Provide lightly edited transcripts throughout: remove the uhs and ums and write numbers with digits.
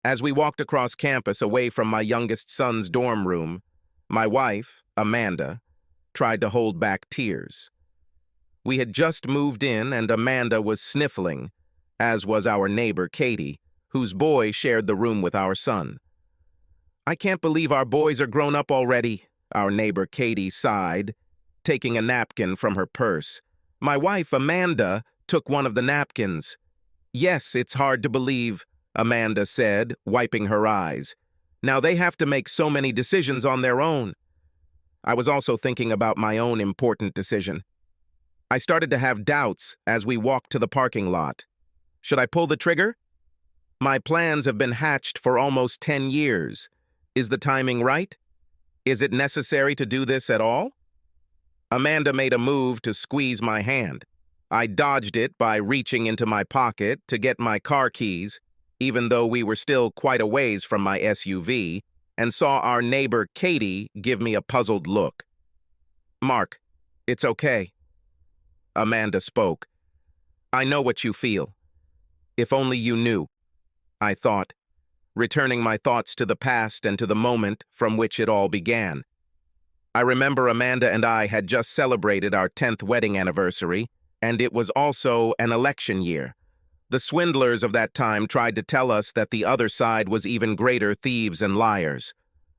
As we walked across campus away from my youngest son's dorm room, my wife, Amanda, tried to hold back tears. We had just moved in and Amanda was sniffling, as was our neighbor Katie, whose boy shared the room with our son. "I can't believe our boys are grown up already," our neighbor Katie sighed, taking a napkin from her purse. My wife, Amanda, took one of the napkins. "Yes, it's hard to believe," Amanda said, wiping her eyes. "Now they have to make so many decisions on their own." I was also thinking about my own important decision. I started to have doubts as we walked to the parking lot. Should I pull the trigger? My plans have been hatched for almost 10 years. Is the timing right? Is it necessary to do this at all? Amanda made a move to squeeze my hand. I dodged it by reaching into my pocket to get my car keys, even though we were still quite a ways from my SUV, and saw our neighbor Katie give me a puzzled look. "Mark, it's okay." Amanda spoke. "I know what you feel. If only you knew," I thought, returning my thoughts to the past and to the moment from which it all began. I remember Amanda and I had just celebrated our 10th wedding anniversary, and it was also an election year. The swindlers of that time tried to tell us that the other side was even greater thieves and liars.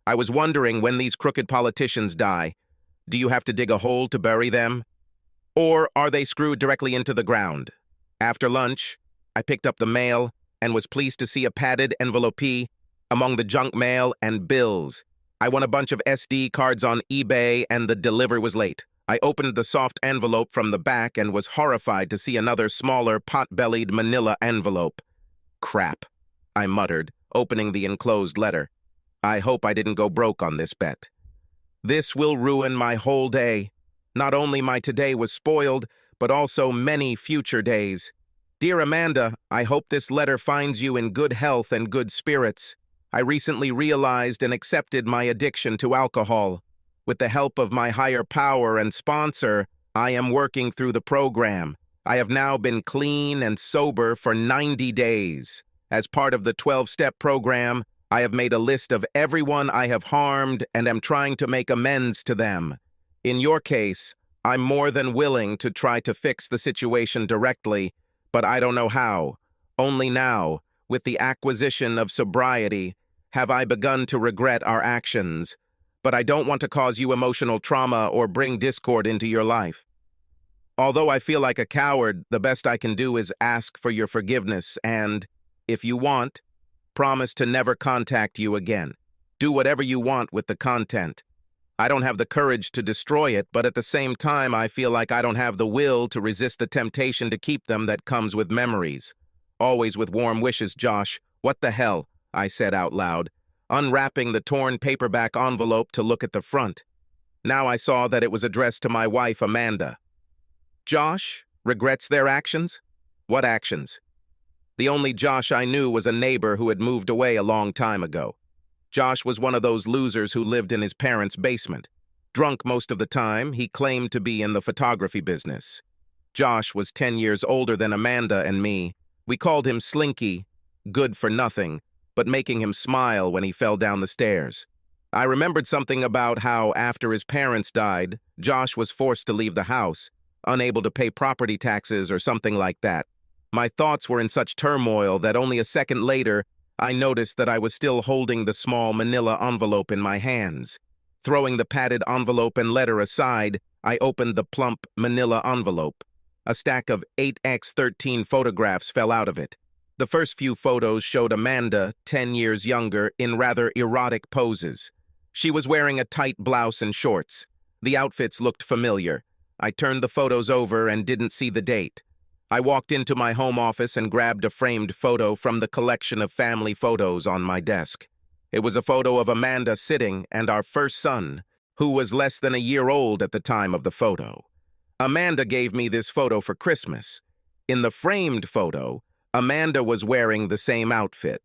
I was wondering, when these crooked politicians die, do you have to dig a hole to bury them? Or are they screwed directly into the ground? After lunch, I picked up the mail and was pleased to see a padded envelope among the junk mail and bills. I won a bunch of SD cards on eBay and the delivery was late. I opened the soft envelope from the back and was horrified to see another smaller, pot-bellied manila envelope. "Crap," I muttered, opening the enclosed letter. "I hope I didn't go broke on this bet. This will ruin my whole day. Not only my today was spoiled, but also many future days. Dear Amanda, I hope this letter finds you in good health and good spirits. I recently realized and accepted my addiction to alcohol. With the help of my higher power and sponsor, I am working through the program. I have now been clean and sober for 90 days. As part of the 12-step program, I have made a list of everyone I have harmed and am trying to make amends to them. In your case, I'm more than willing to try to fix the situation directly, but I don't know how. Only now, with the acquisition of sobriety, have I begun to regret our actions. But I don't want to cause you emotional trauma or bring discord into your life. Although I feel like a coward, the best I can do is ask for your forgiveness and, if you want, promise to never contact you again. Do whatever you want with the content. I don't have the courage to destroy it, but at the same time, I feel like I don't have the will to resist the temptation to keep them that comes with memories. Always with warm wishes, Josh. What the hell? I said out loud, unwrapping the torn paperback envelope to look at the front. Now I saw that it was addressed to my wife, Amanda. Josh regrets their actions? What actions? The only Josh I knew was a neighbor who had moved away a long time ago. Josh was one of those losers who lived in his parents' basement. Drunk most of the time, he claimed to be in the photography business. Josh was 10 years older than Amanda and me. We called him Slinky, good for nothing, but making him smile when he fell down the stairs. I remembered something about how, after his parents died, Josh was forced to leave the house, unable to pay property taxes or something like that. My thoughts were in such turmoil that only a second later, I noticed that I was still holding the small manila envelope in my hands. Throwing the padded envelope and letter aside, I opened the plump manila envelope. A stack of 8x13 photographs fell out of it. The first few photos showed Amanda, 10 years younger, in rather erotic poses. She was wearing a tight blouse and shorts. The outfits looked familiar. I turned the photos over and didn't see the date. I walked into my home office and grabbed a framed photo from the collection of family photos on my desk. It was a photo of Amanda sitting and our first son, who was less than a year old at the time of the photo. Amanda gave me this photo for Christmas. In the framed photo, Amanda was wearing the same outfit.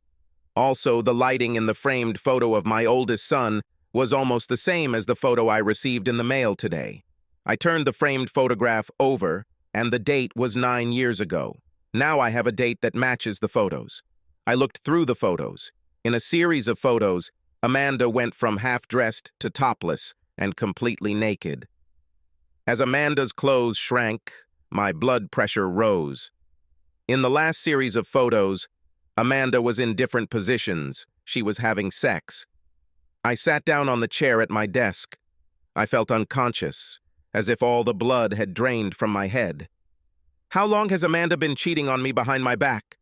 Also, the lighting in the framed photo of my oldest son was almost the same as the photo I received in the mail today. I turned the framed photograph over, and the date was 9 years ago. Now I have a date that matches the photos. I looked through the photos. In a series of photos, Amanda went from half-dressed to topless and completely naked. As Amanda's clothes shrank, my blood pressure rose. In the last series of photos, Amanda was in different positions. She was having sex. I sat down on the chair at my desk. I felt unconscious, as if all the blood had drained from my head. How long has Amanda been cheating on me behind my back?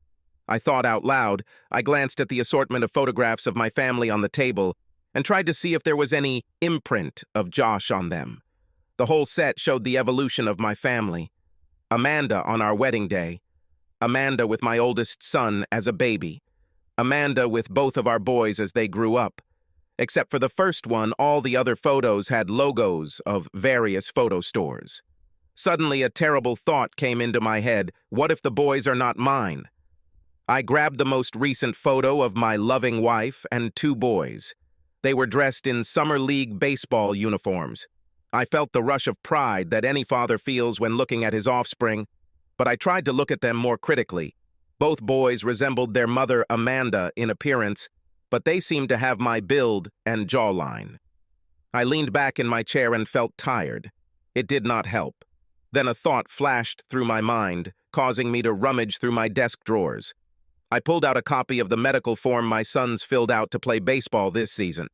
I thought out loud. I glanced at the assortment of photographs of my family on the table and tried to see if there was any imprint of Josh on them. The whole set showed the evolution of my family. Amanda on our wedding day. Amanda with my oldest son as a baby. Amanda with both of our boys as they grew up. Except for the first one, all the other photos had logos of various photo stores. Suddenly, a terrible thought came into my head. What if the boys are not mine? I grabbed the most recent photo of my loving wife and 2 boys. They were dressed in summer league baseball uniforms. I felt the rush of pride that any father feels when looking at his offspring, but I tried to look at them more critically. Both boys resembled their mother, Amanda, in appearance, but they seemed to have my build and jawline. I leaned back in my chair and felt tired. It did not help. Then a thought flashed through my mind, causing me to rummage through my desk drawers. I pulled out a copy of the medical form my sons filled out to play baseball this season.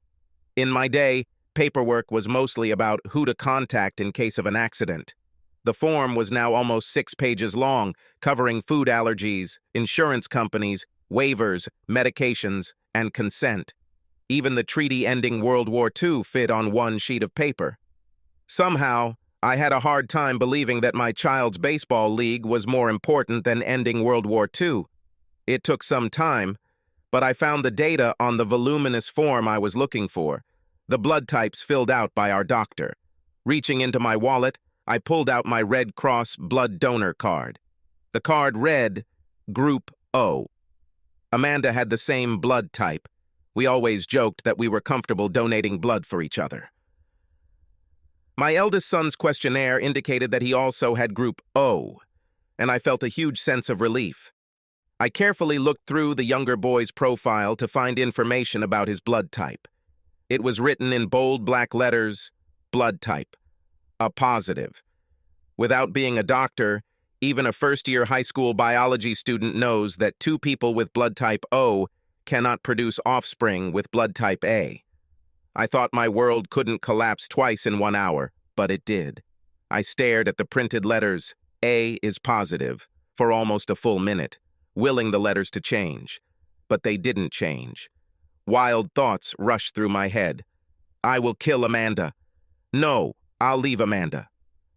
In my day, paperwork was mostly about who to contact in case of an accident. The form was now almost 6 pages long, covering food allergies, insurance companies, waivers, medications, and consent. Even the treaty ending World War II fit on one sheet of paper. Somehow, I had a hard time believing that my child's baseball league was more important than ending World War II. It took some time, but I found the data on the voluminous form I was looking for, the blood types filled out by our doctor. Reaching into my wallet, I pulled out my Red Cross blood donor card. The card read, Group O. Amanda had the same blood type. We always joked that we were comfortable donating blood for each other. My eldest son's questionnaire indicated that he also had Group O, and I felt a huge sense of relief. I carefully looked through the younger boy's profile to find information about his blood type. It was written in bold black letters, blood type, a positive. Without being a doctor, even a first-year high school biology student knows that 2 people with blood type O cannot produce offspring with blood type A. I thought my world couldn't collapse twice in 1 hour, but it did. I stared at the printed letters, A is positive, for almost a full minute, willing the letters to change. But they didn't change. Wild thoughts rushed through my head. I will kill Amanda. No, I'll leave Amanda.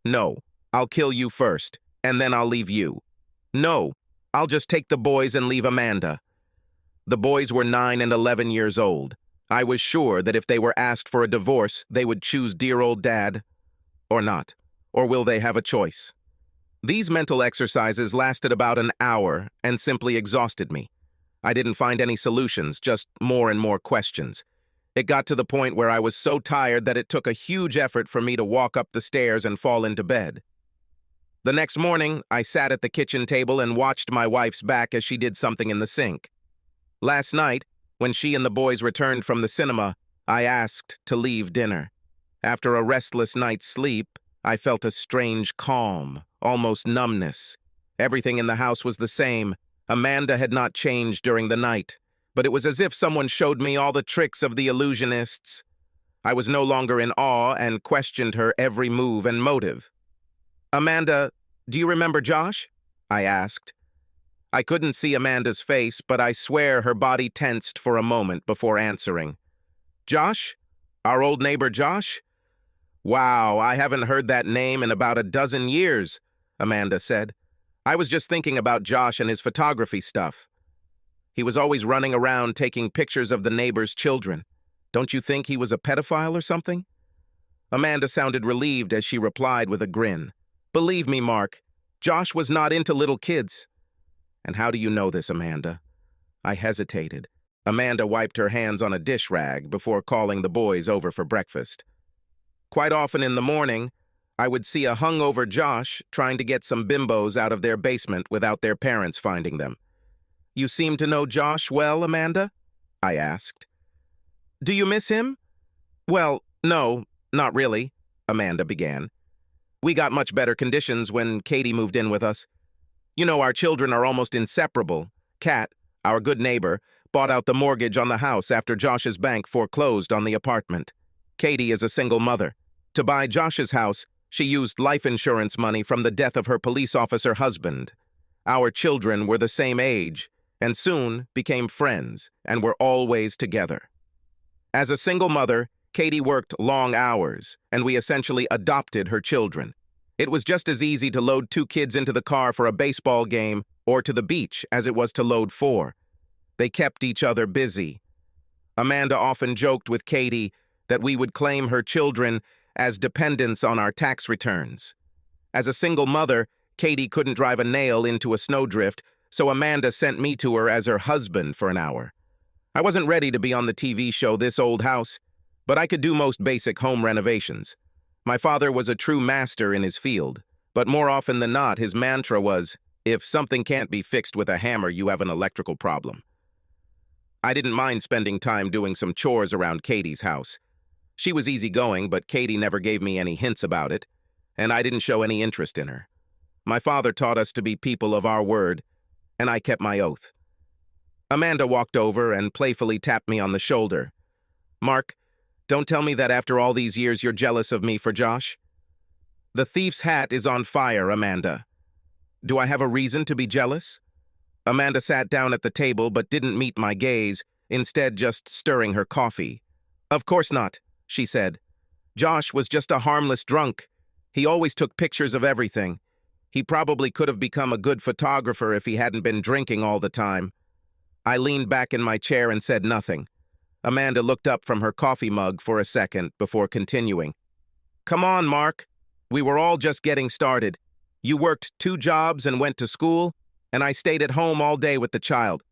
No, I'll kill you first, and then I'll leave you. No, I'll just take the boys and leave Amanda. The boys were 9 and 11 years old. I was sure that if they were asked for a divorce, they would choose dear old dad. Or not. Or will they have a choice? These mental exercises lasted about an hour and simply exhausted me. I didn't find any solutions, just more and more questions. It got to the point where I was so tired that it took a huge effort for me to walk up the stairs and fall into bed. The next morning, I sat at the kitchen table and watched my wife's back as she did something in the sink. Last night, when she and the boys returned from the cinema, I asked to leave dinner. After a restless night's sleep, I felt a strange calm, almost numbness. Everything in the house was the same. Amanda had not changed during the night, but it was as if someone showed me all the tricks of the illusionists. I was no longer in awe and questioned her every move and motive. Amanda, do you remember Josh? I asked. I couldn't see Amanda's face, but I swear her body tensed for a moment before answering. Josh? Our old neighbor Josh? Wow, I haven't heard that name in about a dozen years, Amanda said. I was just thinking about Josh and his photography stuff. He was always running around taking pictures of the neighbor's children. Don't you think he was a pedophile or something? Amanda sounded relieved as she replied with a grin. Believe me, Mark, Josh was not into little kids. And how do you know this, Amanda? I hesitated. Amanda wiped her hands on a dish rag before calling the boys over for breakfast. Quite often in the morning, I would see a hungover Josh trying to get some bimbos out of their basement without their parents finding them. You seem to know Josh well, Amanda? I asked. Do you miss him? Well, no, not really, Amanda began. We got much better conditions when Katie moved in with us. You know, our children are almost inseparable. Kat, our good neighbor, bought out the mortgage on the house after Josh's bank foreclosed on the apartment. Katie is a single mother. To buy Josh's house, she used life insurance money from the death of her police officer husband. Our children were the same age, and soon became friends, and were always together. As a single mother, Katie worked long hours, and we essentially adopted her children. It was just as easy to load 2 kids into the car for a baseball game or to the beach as it was to load 4. They kept each other busy. Amanda often joked with Katie that we would claim her children as dependents on our tax returns. As a single mother, Katie couldn't drive a nail into a snowdrift, so Amanda sent me to her as her husband for an hour. I wasn't ready to be on the TV show This Old House, but I could do most basic home renovations. My father was a true master in his field, but more often than not, his mantra was, if something can't be fixed with a hammer, you have an electrical problem. I didn't mind spending time doing some chores around Katie's house. She was easygoing, but Katie never gave me any hints about it, and I didn't show any interest in her. My father taught us to be people of our word, and I kept my oath. Amanda walked over and playfully tapped me on the shoulder. Mark, don't tell me that after all these years you're jealous of me for Josh. The thief's hat is on fire, Amanda. Do I have a reason to be jealous? Amanda sat down at the table but didn't meet my gaze, instead just stirring her coffee. Of course not, she said. Josh was just a harmless drunk. He always took pictures of everything. He probably could have become a good photographer if he hadn't been drinking all the time. I leaned back in my chair and said nothing. Amanda looked up from her coffee mug for a second before continuing. Come on, Mark. We were all just getting started. You worked 2 jobs and went to school, and I stayed at home all day with the child.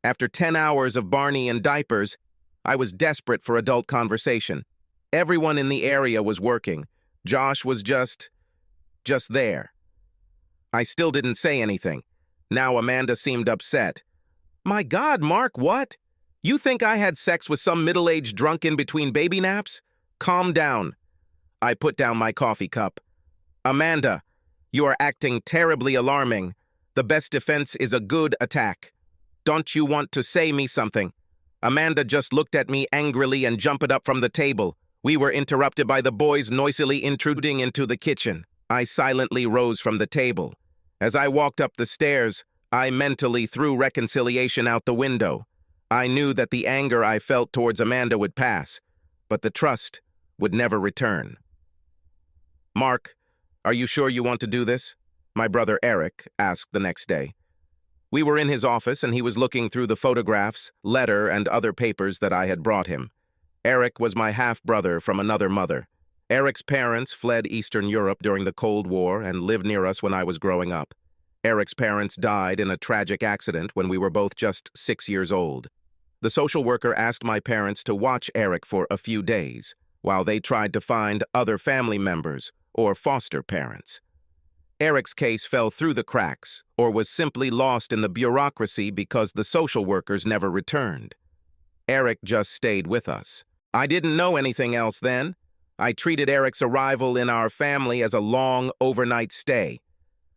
After 10 hours of Barney and diapers, I was desperate for adult conversation. Everyone in the area was working. Josh was just there. I still didn't say anything. Now Amanda seemed upset. My God, Mark, what? You think I had sex with some middle-aged drunk in between baby naps? Calm down. I put down my coffee cup. Amanda, you are acting terribly alarming. The best defense is a good attack. Don't you want to say me something? Amanda just looked at me angrily and jumped up from the table. We were interrupted by the boys noisily intruding into the kitchen. I silently rose from the table. As I walked up the stairs, I mentally threw reconciliation out the window. I knew that the anger I felt towards Amanda would pass, but the trust would never return. Mark, are you sure you want to do this? My brother Eric asked the next day. We were in his office and he was looking through the photographs, letter, and other papers that I had brought him. Eric was my half-brother from another mother. Eric's parents fled Eastern Europe during the Cold War and lived near us when I was growing up. Eric's parents died in a tragic accident when we were both just 6 years old. The social worker asked my parents to watch Eric for a few days, while they tried to find other family members or foster parents. Eric's case fell through the cracks, or was simply lost in the bureaucracy because the social workers never returned. Eric just stayed with us. I didn't know anything else then. I treated Eric's arrival in our family as a long overnight stay.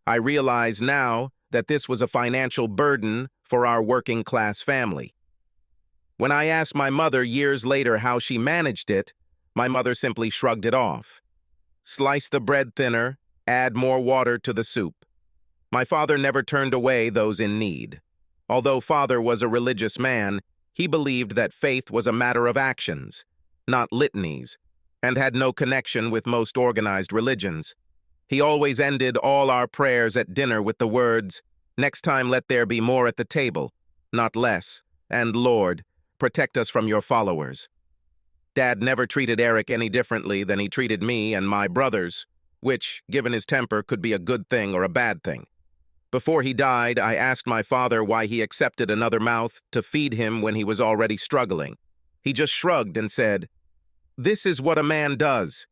I realize now that this was a financial burden for our working-class family. When I asked my mother years later how she managed it, my mother simply shrugged it off. Slice the bread thinner, add more water to the soup. My father never turned away those in need. Although father was a religious man, he believed that faith was a matter of actions, not litanies, and had no connection with most organized religions. He always ended all our prayers at dinner with the words, "Next time let there be more at the table, not less, and Lord, protect us from your followers." Dad never treated Eric any differently than he treated me and my brothers, which, given his temper, could be a good thing or a bad thing. Before he died, I asked my father why he accepted another mouth to feed him when he was already struggling. He just shrugged and said, "This is what a man does."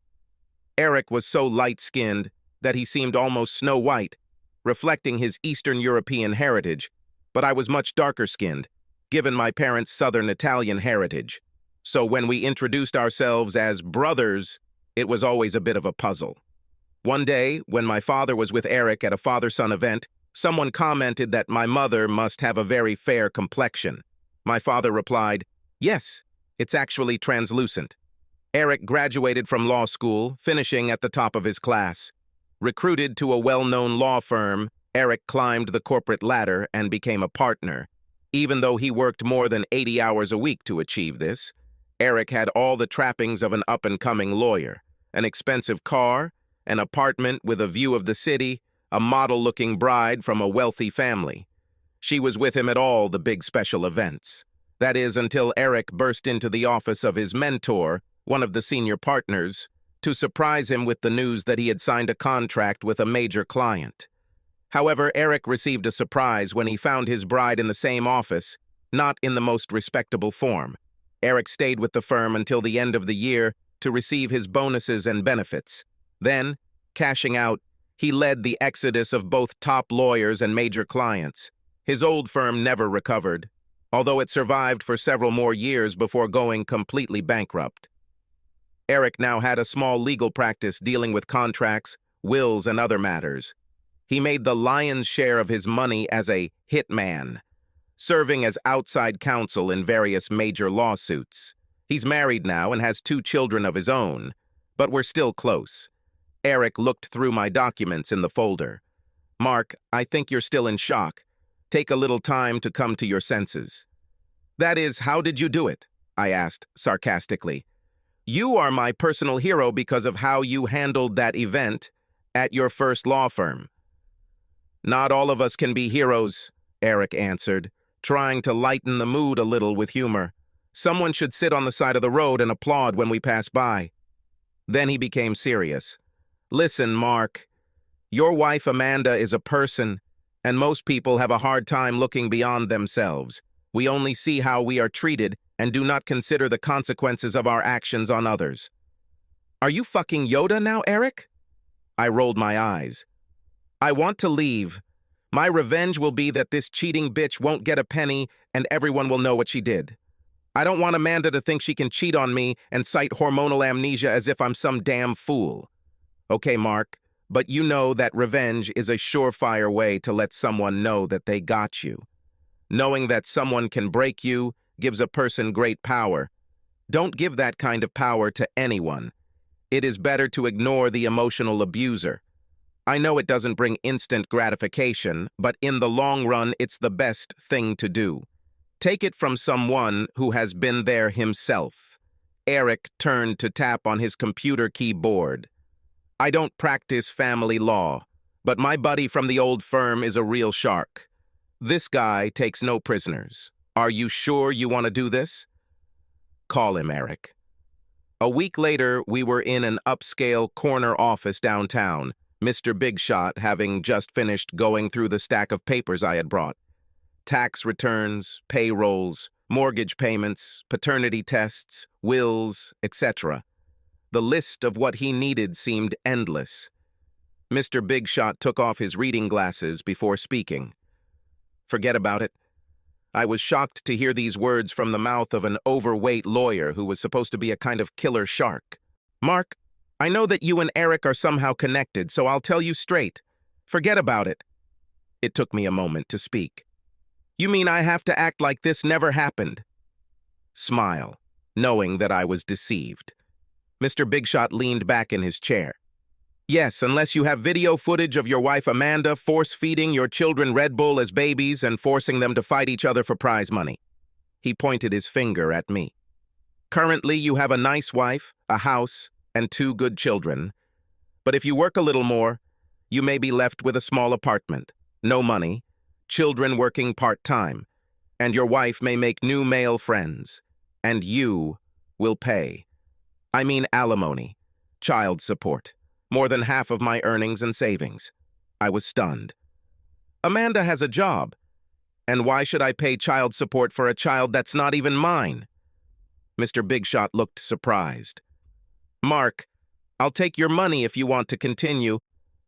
Eric was so light-skinned that he seemed almost Snow White, reflecting his Eastern European heritage, but I was much darker-skinned, given my parents' Southern Italian heritage. So when we introduced ourselves as brothers, it was always a bit of a puzzle. One day, when my father was with Eric at a father-son event, someone commented that my mother must have a very fair complexion. My father replied, "Yes, it's actually translucent." Eric graduated from law school, finishing at the top of his class. Recruited to a well-known law firm, Eric climbed the corporate ladder and became a partner. Even though he worked more than 80 hours a week to achieve this, Eric had all the trappings of an up-and-coming lawyer: an expensive car, an apartment with a view of the city, a model-looking bride from a wealthy family. She was with him at all the big special events. That is, until Eric burst into the office of his mentor, one of the senior partners, to surprise him with the news that he had signed a contract with a major client. However, Eric received a surprise when he found his bride in the same office, not in the most respectable form. Eric stayed with the firm until the end of the year to receive his bonuses and benefits. Then, cashing out, he led the exodus of both top lawyers and major clients. His old firm never recovered, although it survived for several more years before going completely bankrupt. Eric now had a small legal practice dealing with contracts, wills, and other matters. He made the lion's share of his money as a hitman, serving as outside counsel in various major lawsuits. He's married now and has 2 children of his own, but we're still close. Eric looked through my documents in the folder. "Mark, I think you're still in shock. Take a little time to come to your senses." "That is, how did you do it?" I asked sarcastically. "You are my personal hero because of how you handled that event at your first law firm." "Not all of us can be heroes," Eric answered, trying to lighten the mood a little with humor. "Someone should sit on the side of the road and applaud when we pass by." Then he became serious. "Listen, Mark, your wife Amanda is a person, and most people have a hard time looking beyond themselves. We only see how we are treated and do not consider the consequences of our actions on others." "Are you fucking Yoda now, Eric?" I rolled my eyes. "I want to leave. My revenge will be that this cheating bitch won't get a penny and everyone will know what she did. I don't want Amanda to think she can cheat on me and cite hormonal amnesia as if I'm some damn fool." "Okay, Mark, but you know that revenge is a surefire way to let someone know that they got you. Knowing that someone can break you gives a person great power. Don't give that kind of power to anyone. It is better to ignore the emotional abuser. I know it doesn't bring instant gratification, but in the long run, it's the best thing to do. Take it from someone who has been there himself." Eric turned to tap on his computer keyboard. "I don't practice family law, but my buddy from the old firm is a real shark. This guy takes no prisoners. Are you sure you want to do this?" "Call him, Eric." A week later, we were in an upscale corner office downtown, Mr. Big Shot having just finished going through the stack of papers I had brought. Tax returns, payrolls, mortgage payments, paternity tests, wills, etc. The list of what he needed seemed endless. Mr. Big Shot took off his reading glasses before speaking. "Forget about it." I was shocked to hear these words from the mouth of an overweight lawyer who was supposed to be a kind of killer shark. "Mark, I know that you and Eric are somehow connected, so I'll tell you straight. Forget about it." It took me a moment to speak. "You mean I have to act like this never happened?" Smile, knowing that I was deceived. Mr. Big Shot leaned back in his chair. "Yes, unless you have video footage of your wife Amanda force-feeding your children Red Bull as babies and forcing them to fight each other for prize money." He pointed his finger at me. "Currently, you have a nice wife, a house, and 2 good children. But if you work a little more, you may be left with a small apartment, no money, children working part-time, and your wife may make new male friends, and you will pay. I mean alimony, child support, more than half of my earnings and savings." I was stunned. "Amanda has a job, and why should I pay child support for a child that's not even mine?" Mr. Big Shot looked surprised. "Mark, I'll take your money if you want to continue,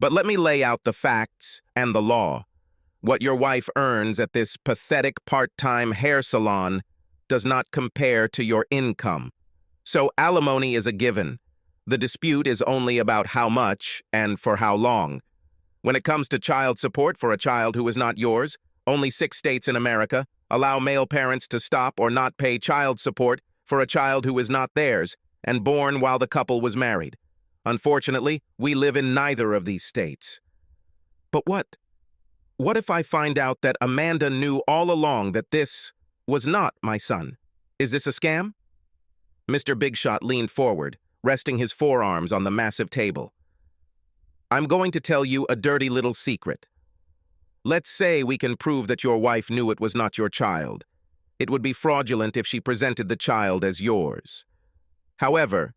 but let me lay out the facts and the law. What your wife earns at this pathetic part-time hair salon does not compare to your income. So alimony is a given. The dispute is only about how much and for how long. When it comes to child support for a child who is not yours, only 6 states in America allow male parents to stop or not pay child support for a child who is not theirs and born while the couple was married. Unfortunately, we live in neither of these states. But what if I find out that Amanda knew all along that this was not my son? Is this a scam? Mr. Big Shot leaned forward, resting his forearms on the massive table. I'm going to tell you a dirty little secret. Let's say we can prove that your wife knew it was not your child. It would be fraudulent if she presented the child as yours. However,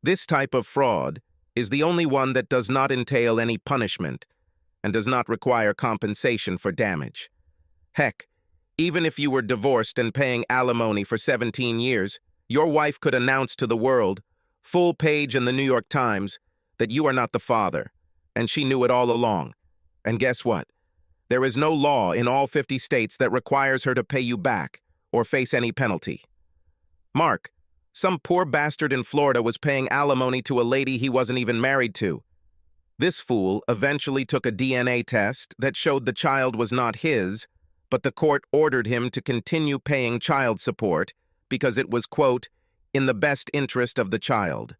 this type of fraud is the only one that does not entail any punishment and does not require compensation for damage. Heck, even if you were divorced and paying alimony for 17 years, your wife could announce to the world, full page in the New York Times, that you are not the father, and she knew it all along. And guess what? There is no law in all 50 states that requires her to pay you back or face any penalty. Mark, some poor bastard in Florida was paying alimony to a lady he wasn't even married to. This fool eventually took a DNA test that showed the child was not his, but the court ordered him to continue paying child support because it was, quote, in the best interest of the child.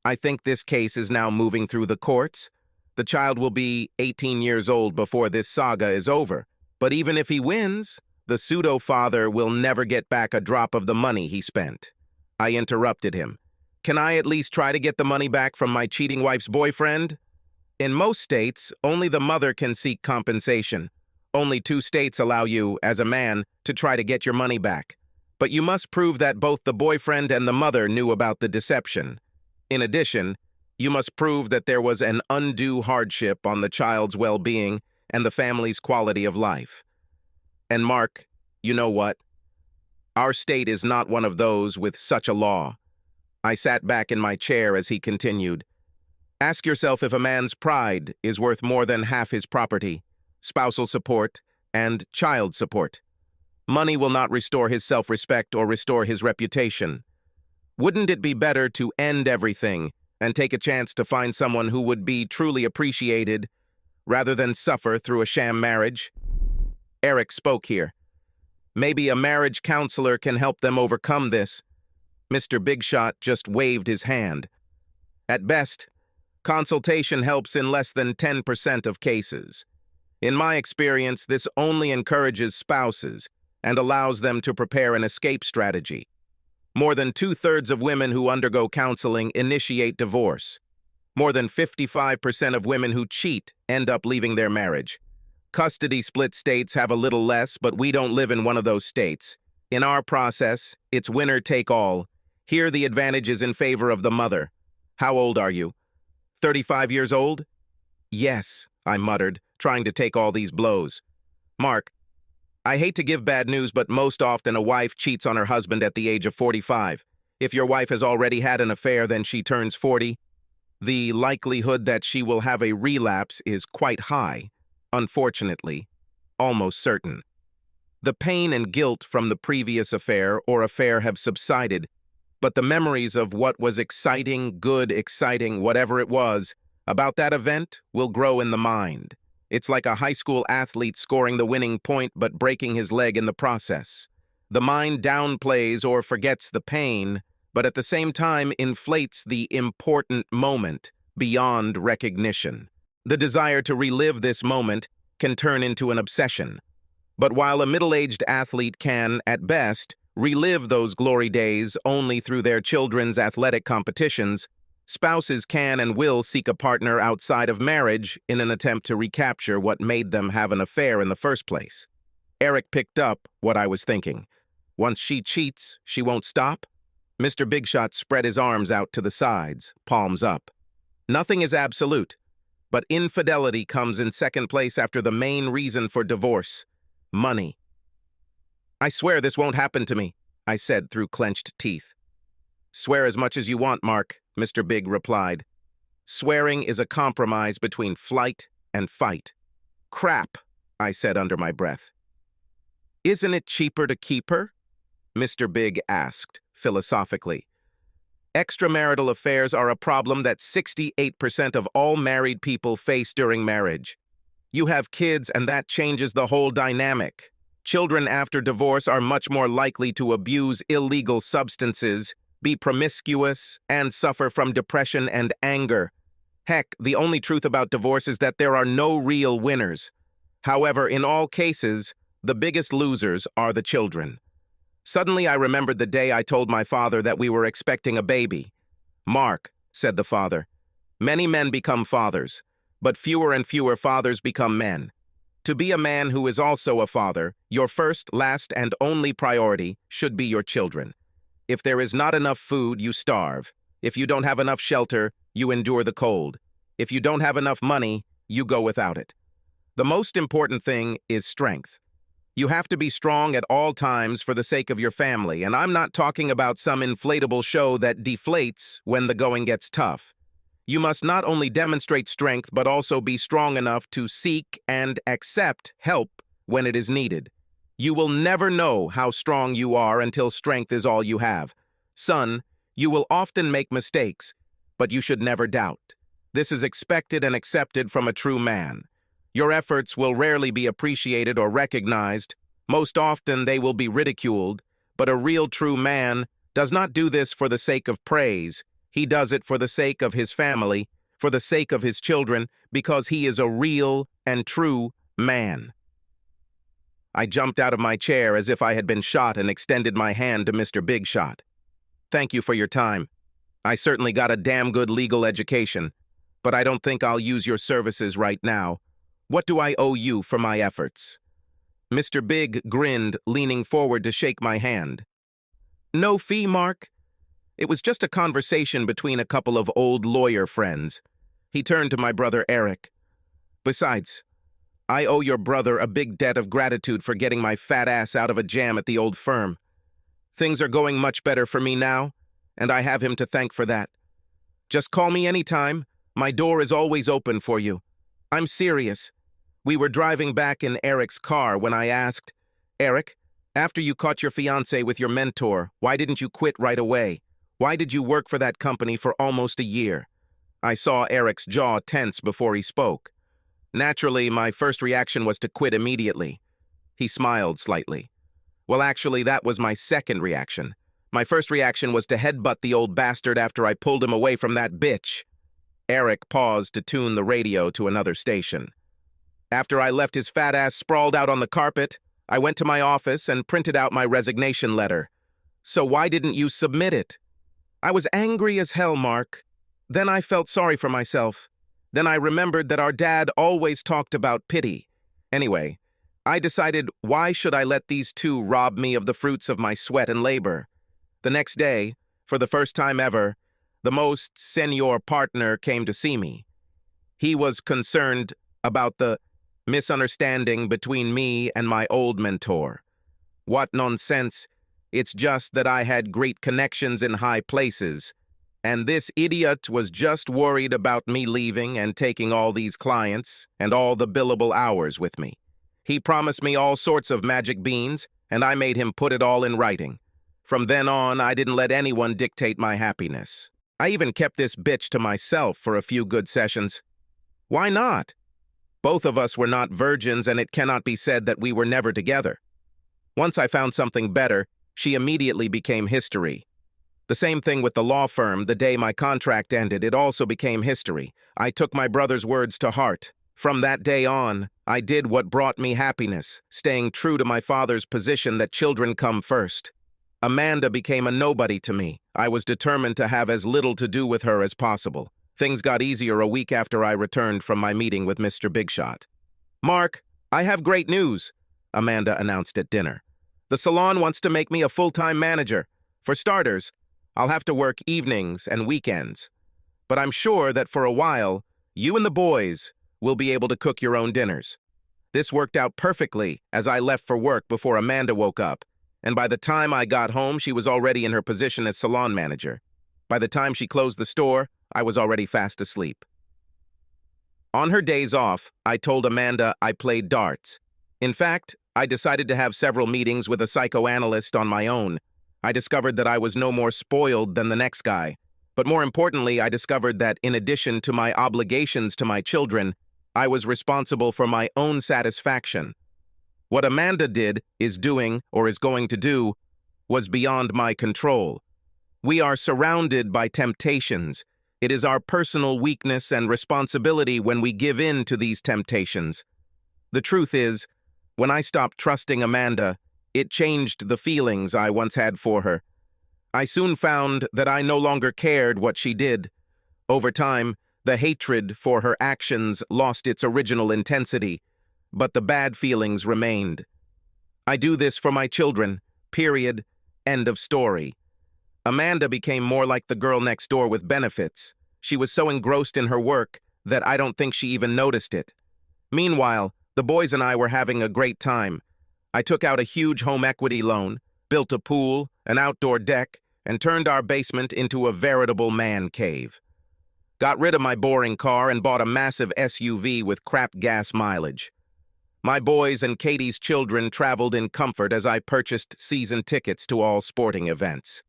I think this case is now moving through the courts. The child will be 18 years old before this saga is over. But even if he wins, the pseudo-father will never get back a drop of the money he spent. I interrupted him. Can I at least try to get the money back from my cheating wife's boyfriend? In most states, only the mother can seek compensation. Only 2 states allow you, as a man, to try to get your money back. But you must prove that both the boyfriend and the mother knew about the deception. In addition, you must prove that there was an undue hardship on the child's well-being and the family's quality of life. And Mark, you know what? Our state is not one of those with such a law. I sat back in my chair as he continued. Ask yourself if a man's pride is worth more than half his property, spousal support, and child support. Money will not restore his self-respect or restore his reputation. Wouldn't it be better to end everything and take a chance to find someone who would be truly appreciated rather than suffer through a sham marriage? Eric spoke here. Maybe a marriage counselor can help them overcome this. Mr. Big Shot just waved his hand. At best, consultation helps in less than 10% of cases. In my experience, this only encourages spouses and allows them to prepare an escape strategy. More than 2/3 of women who undergo counseling initiate divorce. More than 55% of women who cheat end up leaving their marriage. Custody split states have a little less, but we don't live in one of those states. In our process, it's winner take all. Here the advantage is in favor of the mother. How old are you? 35 years old? Yes, I muttered, trying to take all these blows. Mark, I hate to give bad news, but most often a wife cheats on her husband at the age of 45. If your wife has already had an affair, then she turns 40. The likelihood that she will have a relapse is quite high. Unfortunately, almost certain. The pain and guilt from the previous affair or affair have subsided, but the memories of what was exciting, good, exciting, whatever it was, about that event will grow in the mind. It's like a high school athlete scoring the winning point but breaking his leg in the process. The mind downplays or forgets the pain, but at the same time inflates the important moment beyond recognition. The desire to relive this moment can turn into an obsession. But while a middle-aged athlete can, at best, relive those glory days only through their children's athletic competitions, spouses can and will seek a partner outside of marriage in an attempt to recapture what made them have an affair in the first place. Eric picked up what I was thinking. Once she cheats, she won't stop? Mr. Big Shot spread his arms out to the sides, palms up. Nothing is absolute, but infidelity comes in second place after the main reason for divorce: money. I swear this won't happen to me, I said through clenched teeth. Swear as much as you want, Mark, Mr. Big replied. Swearing is a compromise between flight and fight. Crap, I said under my breath. Isn't it cheaper to keep her? Mr. Big asked, philosophically. Extramarital affairs are a problem that 68% of all married people face during marriage. You have kids, and that changes the whole dynamic. Children after divorce are much more likely to abuse illegal substances, be promiscuous, and suffer from depression and anger. Heck, the only truth about divorce is that there are no real winners. However, in all cases, the biggest losers are the children. Suddenly, I remembered the day I told my father that we were expecting a baby. Mark, said the father, many men become fathers, but fewer and fewer fathers become men. To be a man who is also a father, your first, last, and only priority should be your children. If there is not enough food, you starve. If you don't have enough shelter, you endure the cold. If you don't have enough money, you go without it. The most important thing is strength. You have to be strong at all times for the sake of your family, and I'm not talking about some inflatable show that deflates when the going gets tough. You must not only demonstrate strength, but also be strong enough to seek and accept help when it is needed. You will never know how strong you are until strength is all you have. Son, you will often make mistakes, but you should never doubt. This is expected and accepted from a true man. Your efforts will rarely be appreciated or recognized. Most often they will be ridiculed, but a real true man does not do this for the sake of praise. He does it for the sake of his family, for the sake of his children, because he is a real and true man. I jumped out of my chair as if I had been shot and extended my hand to Mr. Big Shot. Thank you for your time. I certainly got a damn good legal education, but I don't think I'll use your services right now. What do I owe you for my efforts? Mr. Big grinned, leaning forward to shake my hand. No fee, Mark. It was just a conversation between a couple of old lawyer friends. He turned to my brother Eric. Besides, I owe your brother a big debt of gratitude for getting my fat ass out of a jam at the old firm. Things are going much better for me now, and I have him to thank for that. Just call me anytime. My door is always open for you. I'm serious. We were driving back in Eric's car when I asked, Eric, after you caught your fiancé with your mentor, why didn't you quit right away? Why did you work for that company for almost a year? I saw Eric's jaw tense before he spoke. Naturally, my first reaction was to quit immediately. He smiled slightly. Well, actually, that was my second reaction. My first reaction was to headbutt the old bastard after I pulled him away from that bitch. Eric paused to tune the radio to another station. After I left his fat ass sprawled out on the carpet, I went to my office and printed out my resignation letter. So why didn't you submit it? I was angry as hell, Mark. Then I felt sorry for myself. Then I remembered that our dad always talked about pity. Anyway, I decided, why should I let these two rob me of the fruits of my sweat and labor? The next day, for the first time ever, the most senior partner came to see me. He was concerned about the misunderstanding between me and my old mentor. What nonsense. It's just that I had great connections in high places, and this idiot was just worried about me leaving and taking all these clients and all the billable hours with me. He promised me all sorts of magic beans, and I made him put it all in writing. From then on, I didn't let anyone dictate my happiness. I even kept this bitch to myself for a few good sessions. Why not? Both of us were not virgins, and it cannot be said that we were never together. Once I found something better, she immediately became history. The same thing with the law firm. The day my contract ended, it also became history. I took my brother's words to heart. From that day on, I did what brought me happiness, staying true to my father's position that children come first. Amanda became a nobody to me. I was determined to have as little to do with her as possible. Things got easier a week after I returned from my meeting with Mr. Big Shot. Mark, I have great news, Amanda announced at dinner. The salon wants to make me a full-time manager. For starters, I'll have to work evenings and weekends. But I'm sure that for a while, you and the boys will be able to cook your own dinners. This worked out perfectly as I left for work before Amanda woke up, and by the time I got home, she was already in her position as salon manager. By the time she closed the store, I was already fast asleep. On her days off, I told Amanda I played darts, In fact, I decided to have several meetings with a psychoanalyst on my own. I discovered that I was no more spoiled than the next guy. But more importantly, I discovered that in addition to my obligations to my children, I was responsible for my own satisfaction. What Amanda did, is doing, or is going to do, was beyond my control. We are surrounded by temptations. It is our personal weakness and responsibility when we give in to these temptations. The truth is, when I stopped trusting Amanda, it changed the feelings I once had for her. I soon found that I no longer cared what she did. Over time, the hatred for her actions lost its original intensity, but the bad feelings remained. I do this for my children, period, end of story. Amanda became more like the girl next door with benefits. She was so engrossed in her work that I don't think she even noticed it. Meanwhile, the boys and I were having a great time. I took out a huge home equity loan, built a pool, an outdoor deck, and turned our basement into a veritable man cave. Got rid of my boring car and bought a massive SUV with crap gas mileage. My boys and Katie's children traveled in comfort as I purchased season tickets to all sporting events.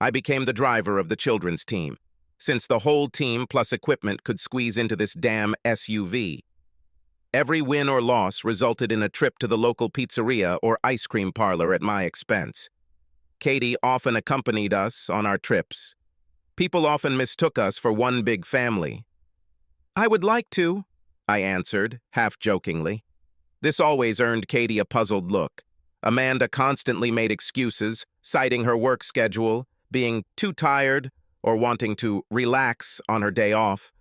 I became the driver of the children's team, since the whole team plus equipment could squeeze into this damn SUV. Every win or loss resulted in a trip to the local pizzeria or ice cream parlor at my expense. Katie often accompanied us on our trips. People often mistook us for one big family. "I would like to," I answered, half-jokingly. This always earned Katie a puzzled look. Amanda constantly made excuses, citing her work schedule, being too tired, or wanting to relax on her day off.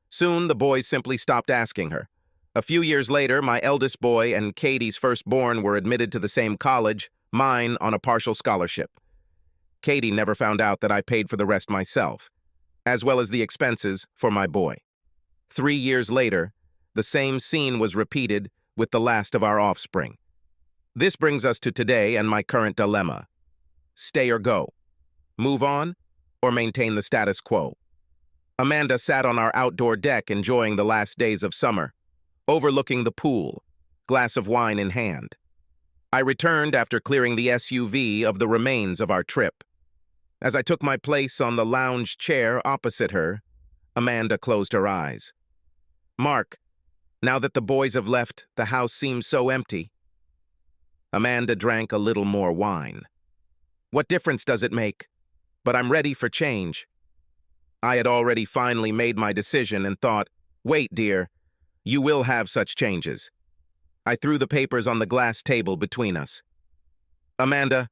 Soon, the boys simply stopped asking her. A few years later, my eldest boy and Katie's firstborn were admitted to the same college, mine on a partial scholarship. Katie never found out that I paid for the rest myself, as well as the expenses for my boy. 3 years later, the same scene was repeated with the last of our offspring. This brings us to today and my current dilemma. Stay or go? Move on, or maintain the status quo? Amanda sat on our outdoor deck enjoying the last days of summer, overlooking the pool, glass of wine in hand. I returned after clearing the SUV of the remains of our trip. As I took my place on the lounge chair opposite her, Amanda closed her eyes. "Mark, now that the boys have left, the house seems so empty." Amanda drank a little more wine. "What difference does it make? But I'm ready for change." I had already finally made my decision and thought, "Wait, dear, you will have such changes." I threw the papers on the glass table between us. "Amanda,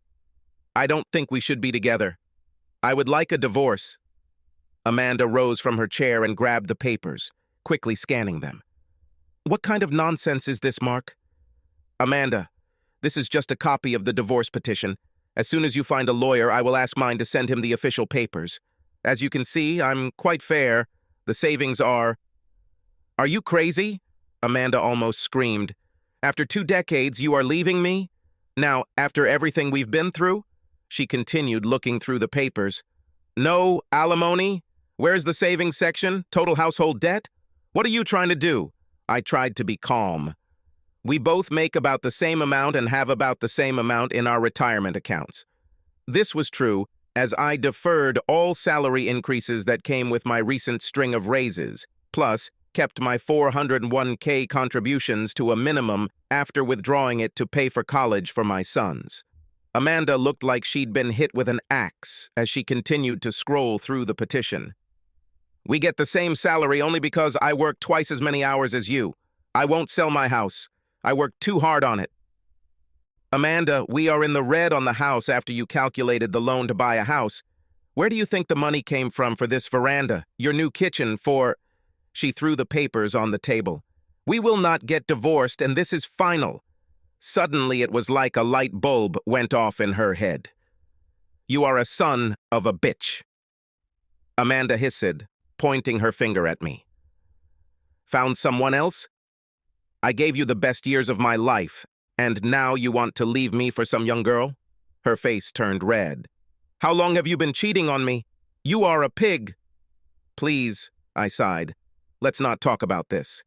I don't think we should be together. I would like a divorce." Amanda rose from her chair and grabbed the papers, quickly scanning them. "What kind of nonsense is this, Mark?" "Amanda, this is just a copy of the divorce petition. As soon as you find a lawyer, I will ask mine to send him the official papers. As you can see, I'm quite fair. The savings are—" "Are you crazy?" Amanda almost screamed. "After 2 decades, you are leaving me? Now, after everything we've been through?" She continued, looking through the papers. "No alimony? Where's the savings section? Total household debt? What are you trying to do?" I tried to be calm. "We both make about the same amount and have about the same amount in our retirement accounts." This was true, as I deferred all salary increases that came with my recent string of raises, plus kept my 401k contributions to a minimum after withdrawing it to pay for college for my sons. Amanda looked like she'd been hit with an axe as she continued to scroll through the petition. "We get the same salary only because I work twice as many hours as you. I won't sell my house. I worked too hard on it." "Amanda, we are in the red on the house after you calculated the loan to buy a house. Where do you think the money came from for this veranda, your new kitchen, for—" She threw the papers on the table. "We will not get divorced, and this is final." Suddenly, it was like a light bulb went off in her head. "You are a son of a bitch." Amanda hissed, pointing her finger at me. "Found someone else? I gave you the best years of my life, and now you want to leave me for some young girl?" Her face turned red. "How long have you been cheating on me? You are a pig." "Please," I sighed, "let's not talk about this.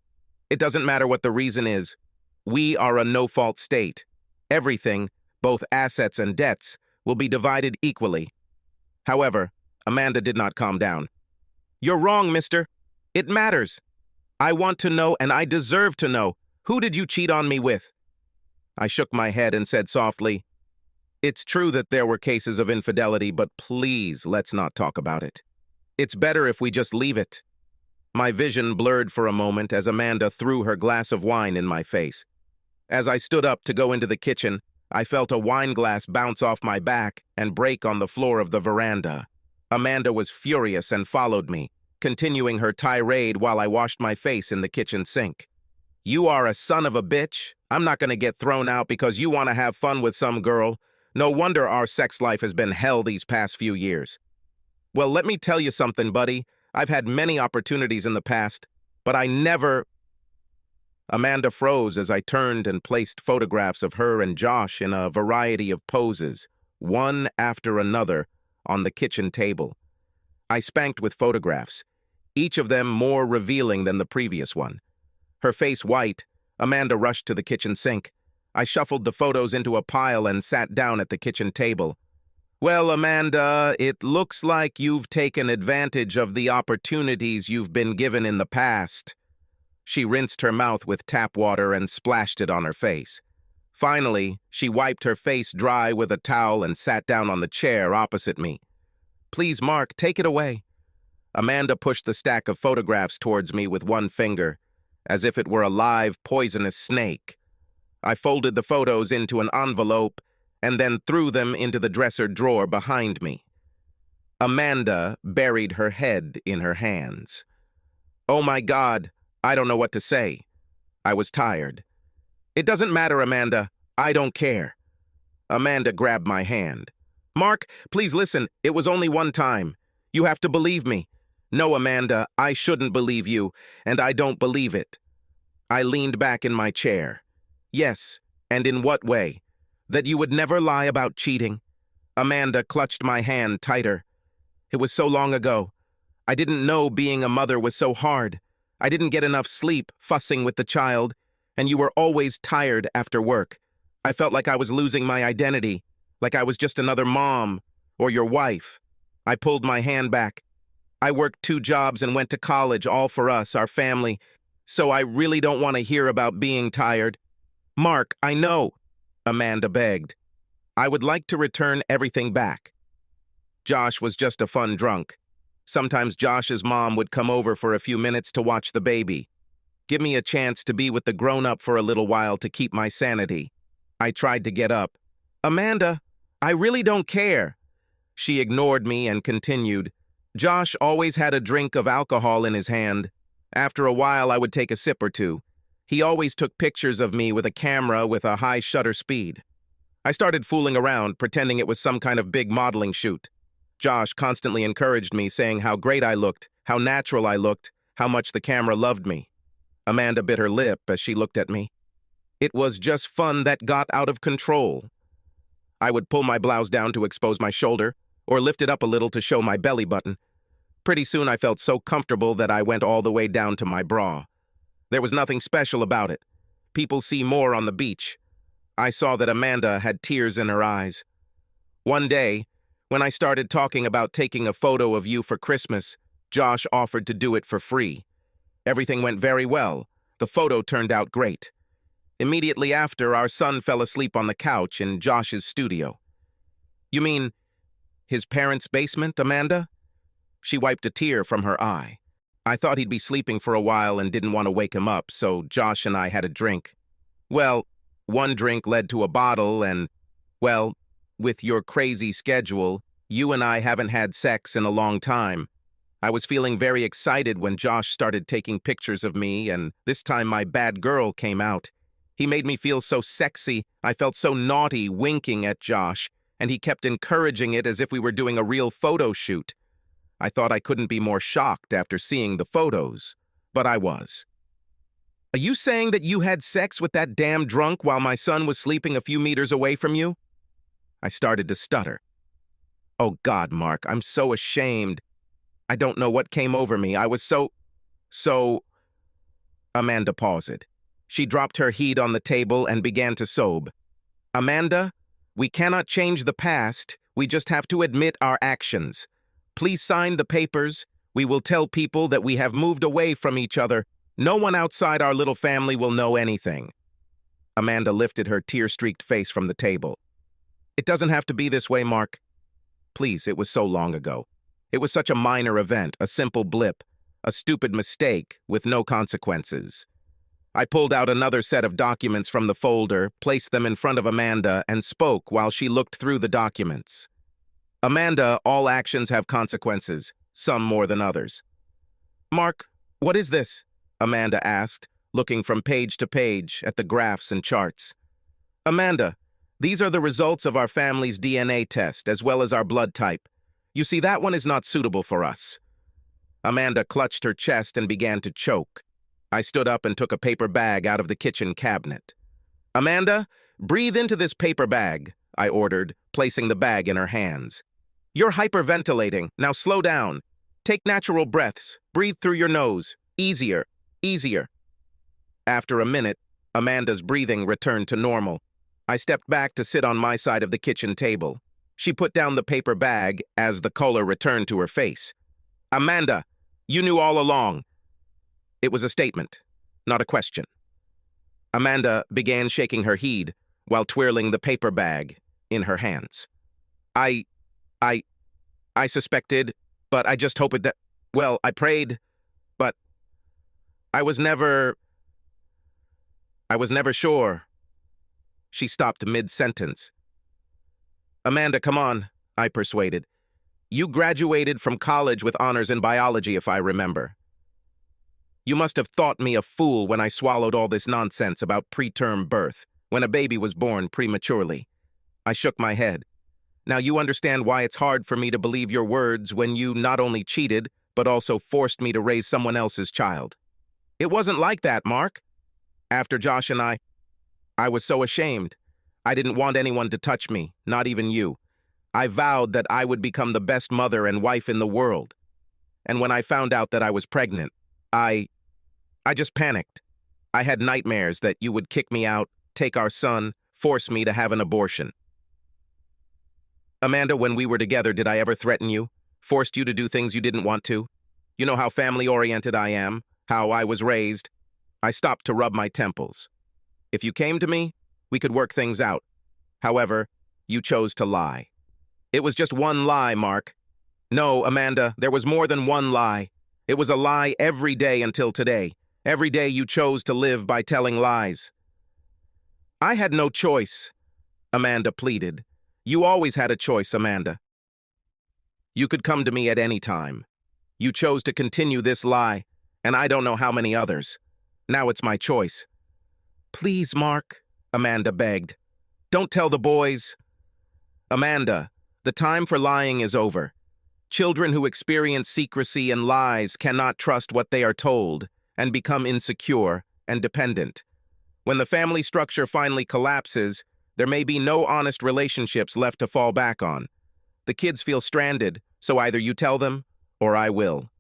It doesn't matter what the reason is. We are a no-fault state. Everything, both assets and debts, will be divided equally. However, Amanda did not calm down. You're wrong, mister. It matters. I want to know, and I deserve to know, who did you cheat on me with? I shook my head and said softly, it's true that there were cases of infidelity, but please, let's not talk about it. It's better if we just leave it. My vision blurred for a moment as Amanda threw her glass of wine in my face. As I stood up to go into the kitchen, I felt a wine glass bounce off my back and break on the floor of the veranda. Amanda was furious and followed me, continuing her tirade while I washed my face in the kitchen sink. You are a son of a bitch. I'm not going to get thrown out because you want to have fun with some girl. No wonder our sex life has been hell these past few years. Well, let me tell you something, buddy. I've had many opportunities in the past, but I never... Amanda froze as I turned and placed photographs of her and Josh in a variety of poses, one after another, on the kitchen table. I spanked with photographs, each of them more revealing than the previous one. Her face white, Amanda rushed to the kitchen sink. I shuffled the photos into a pile and sat down at the kitchen table. Well, Amanda, it looks like you've taken advantage of the opportunities you've been given in the past. She rinsed her mouth with tap water and splashed it on her face. Finally, she wiped her face dry with a towel and sat down on the chair opposite me. Please, Mark, take it away. Amanda pushed the stack of photographs towards me with one finger, as if it were a live, poisonous snake. I folded the photos into an envelope and then threw them into the dresser drawer behind me. Amanda buried her head in her hands. Oh my God, I don't know what to say. I was tired. It doesn't matter, Amanda. I don't care. Amanda grabbed my hand. Mark, please listen. It was only one time. You have to believe me. No, Amanda, I shouldn't believe you, and I don't believe it. I leaned back in my chair. Yes, and in what way? That you would never lie about cheating? Amanda clutched my hand tighter. It was so long ago. I didn't know being a mother was so hard. I didn't get enough sleep, fussing with the child, and you were always tired after work. I felt like I was losing my identity, like I was just another mom or your wife. I pulled my hand back. I worked 2 jobs and went to college, all for us, our family, so I really don't want to hear about being tired. Mark, I know, Amanda begged. I would like to return everything back. Josh was just a fun drunk. Sometimes Josh's mom would come over for a few minutes to watch the baby. Give me a chance to be with the grown-up for a little while to keep my sanity. I tried to get up. Amanda, I really don't care. She ignored me and continued. Josh always had a drink of alcohol in his hand. After a while, I would take a sip or two. He always took pictures of me with a camera with a high shutter speed. I started fooling around, pretending it was some kind of big modeling shoot. Josh constantly encouraged me, saying how great I looked, how natural I looked, how much the camera loved me. Amanda bit her lip as she looked at me. It was just fun that got out of control. I would pull my blouse down to expose my shoulder, or lift it up a little to show my belly button. Pretty soon I felt so comfortable that I went all the way down to my bra. There was nothing special about it. People see more on the beach. I saw that Amanda had tears in her eyes. One day, when I started talking about taking a photo of you for Christmas, Josh offered to do it for free. Everything went very well. The photo turned out great. Immediately after, our son fell asleep on the couch in Josh's studio. You mean his parents' basement, Amanda? She wiped a tear from her eye. I thought he'd be sleeping for a while and didn't want to wake him up, so Josh and I had a drink. Well, one drink led to a bottle and, well, with your crazy schedule, you and I haven't had sex in a long time. I was feeling very excited when Josh started taking pictures of me, and this time my bad girl came out. He made me feel so sexy, I felt so naughty winking at Josh, and he kept encouraging it as if we were doing a real photo shoot. I thought I couldn't be more shocked after seeing the photos, but I was. Are you saying that you had sex with that damn drunk while my son was sleeping a few meters away from you? I started to stutter. Oh God, Mark, I'm so ashamed. I don't know what came over me. I was so... Amanda paused. She dropped her head on the table and began to sob. Amanda, we cannot change the past. We just have to admit our actions. Please sign the papers. We will tell people that we have moved away from each other. No one outside our little family will know anything. Amanda lifted her tear-streaked face from the table. It doesn't have to be this way, Mark. Please, it was so long ago. It was such a minor event, a simple blip, a stupid mistake with no consequences. I pulled out another set of documents from the folder, placed them in front of Amanda, and spoke while she looked through the documents. Amanda, all actions have consequences, some more than others. Mark, what is this? Amanda asked, looking from page to page at the graphs and charts. Amanda, these are the results of our family's DNA test, as well as our blood type. You see, that one is not suitable for us. Amanda clutched her chest and began to choke. I stood up and took a paper bag out of the kitchen cabinet. Amanda, breathe into this paper bag, I ordered, placing the bag in her hands. You're hyperventilating. Now slow down. Take natural breaths. Breathe through your nose. Easier. Easier. After a minute, Amanda's breathing returned to normal. I stepped back to sit on my side of the kitchen table. She put down the paper bag as the color returned to her face. Amanda, you knew all along. It was a statement, not a question. Amanda began shaking her head while twirling the paper bag in her hands. I suspected, but I just hoped that, well, I prayed, but I was never sure. She stopped mid-sentence. Amanda, come on, I persuaded. You graduated from college with honors in biology, if I remember. You must have thought me a fool when I swallowed all this nonsense about preterm birth, when a baby was born prematurely. I shook my head. Now you understand why it's hard for me to believe your words when you not only cheated, but also forced me to raise someone else's child. It wasn't like that, Mark. After Josh and I was so ashamed. I didn't want anyone to touch me, not even you. I vowed that I would become the best mother and wife in the world. And when I found out that I was pregnant, I just panicked. I had nightmares that you would kick me out, take our son, force me to have an abortion. Amanda, when we were together, did I ever threaten you? Forced you to do things you didn't want to? You know how family-oriented I am, how I was raised. I stopped to rub my temples. If you came to me, we could work things out. However, you chose to lie. It was just one lie, Mark. No, Amanda, there was more than one lie. It was a lie every day until today. Every day you chose to live by telling lies. I had no choice, Amanda pleaded. You always had a choice, Amanda. You could come to me at any time. You chose to continue this lie, and I don't know how many others. Now it's my choice. Please, Mark, Amanda begged. Don't tell the boys. Amanda, the time for lying is over. Children who experience secrecy and lies cannot trust what they are told and become insecure and dependent. When the family structure finally collapses, there may be no honest relationships left to fall back on. The kids feel stranded, so either you tell them or I will.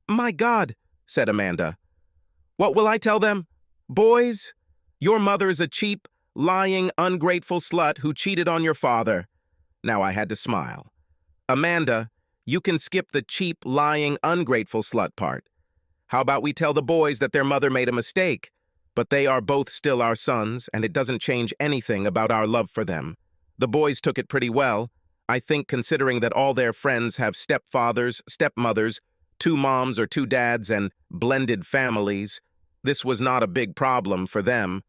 My God, said Amanda. What will I tell them? Boys, your mother's a cheap, lying, ungrateful slut who cheated on your father. Now I had to smile. Amanda, you can skip the cheap, lying, ungrateful slut part. How about we tell the boys that their mother made a mistake, but they are both still our sons, and it doesn't change anything about our love for them. The boys took it pretty well, I think, considering that all their friends have stepfathers, stepmothers, 2 moms or 2 dads, and blended families. This was not a big problem for them.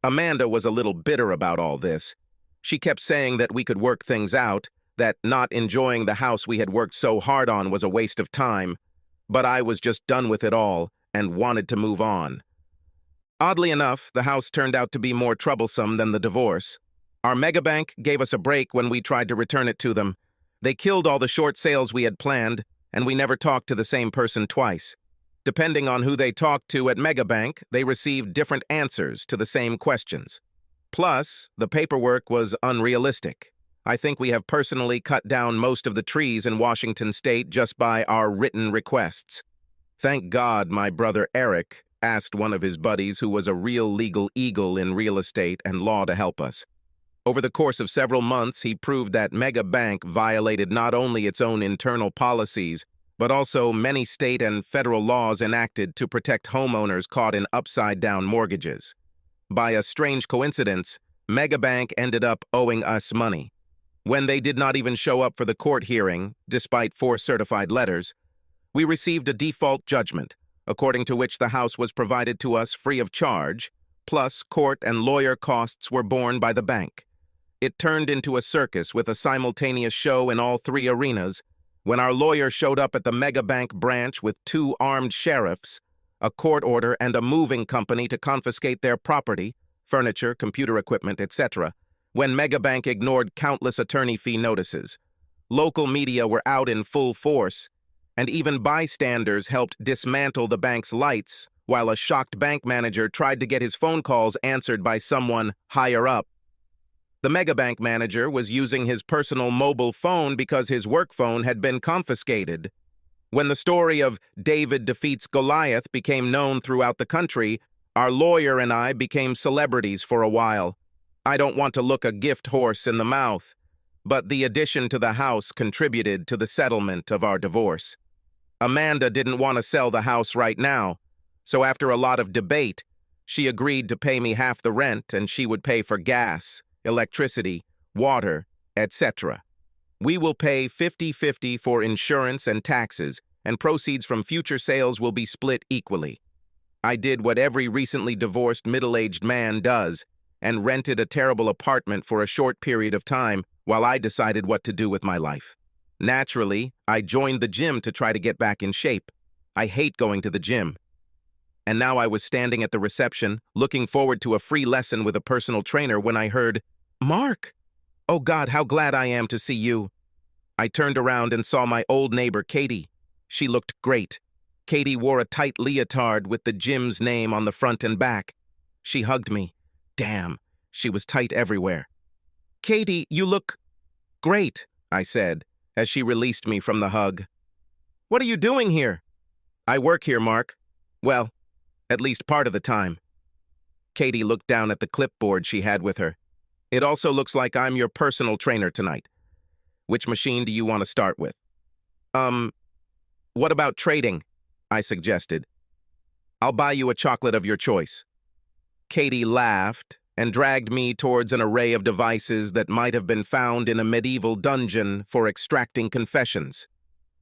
Amanda was a little bitter about all this. She kept saying that we could work things out, that not enjoying the house we had worked so hard on was a waste of time. But I was just done with it all and wanted to move on. Oddly enough, the house turned out to be more troublesome than the divorce. Our megabank gave us a break when we tried to return it to them. They killed all the short sales we had planned, and we never talked to the same person twice. Depending on who they talked to at Megabank, they received different answers to the same questions. Plus, the paperwork was unrealistic. I think we have personally cut down most of the trees in Washington state just by our written requests. Thank God my brother Eric asked one of his buddies who was a real legal eagle in real estate and law to help us. Over the course of several months, he proved that Mega Bank violated not only its own internal policies, but also many state and federal laws enacted to protect homeowners caught in upside-down mortgages. By a strange coincidence, Mega Bank ended up owing us money. When they did not even show up for the court hearing, despite 4 certified letters, we received a default judgment, according to which the house was provided to us free of charge, plus court and lawyer costs were borne by the bank. It turned into a circus with a simultaneous show in all 3 arenas when our lawyer showed up at the Mega Bank branch with 2 armed sheriffs, a court order, and a moving company to confiscate their property, furniture, computer equipment, etc., when Mega Bank ignored countless attorney fee notices. Local media were out in full force, and even bystanders helped dismantle the bank's lights while a shocked bank manager tried to get his phone calls answered by someone higher up. The Mega Bank manager was using his personal mobile phone because his work phone had been confiscated. When the story of David defeats Goliath became known throughout the country, our lawyer and I became celebrities for a while. I don't want to look a gift horse in the mouth, but the addition to the house contributed to the settlement of our divorce. Amanda didn't want to sell the house right now, so after a lot of debate, she agreed to pay me half the rent and she would pay for gas, electricity, water, etc. We will pay 50-50 for insurance and taxes, and proceeds from future sales will be split equally. I did what every recently divorced middle-aged man does, and rented a terrible apartment for a short period of time while I decided what to do with my life. Naturally, I joined the gym to try to get back in shape. I hate going to the gym. And now I was standing at the reception, looking forward to a free lesson with a personal trainer when I heard, "Mark! Oh God, how glad I am to see you." I turned around and saw my old neighbor, Katie. She looked great. Katie wore a tight leotard with the gym's name on the front and back. She hugged me. Damn, she was tight everywhere. "Katie, you look great," I said, as she released me from the hug. "What are you doing here?" "I work here, Mark. Well, at least part of the time." Katie looked down at the clipboard she had with her. "It also looks like I'm your personal trainer tonight. Which machine do you want to start with?" What about trading?" I suggested. "I'll buy you a chocolate of your choice." Katie laughed and dragged me towards an array of devices that might have been found in a medieval dungeon for extracting confessions.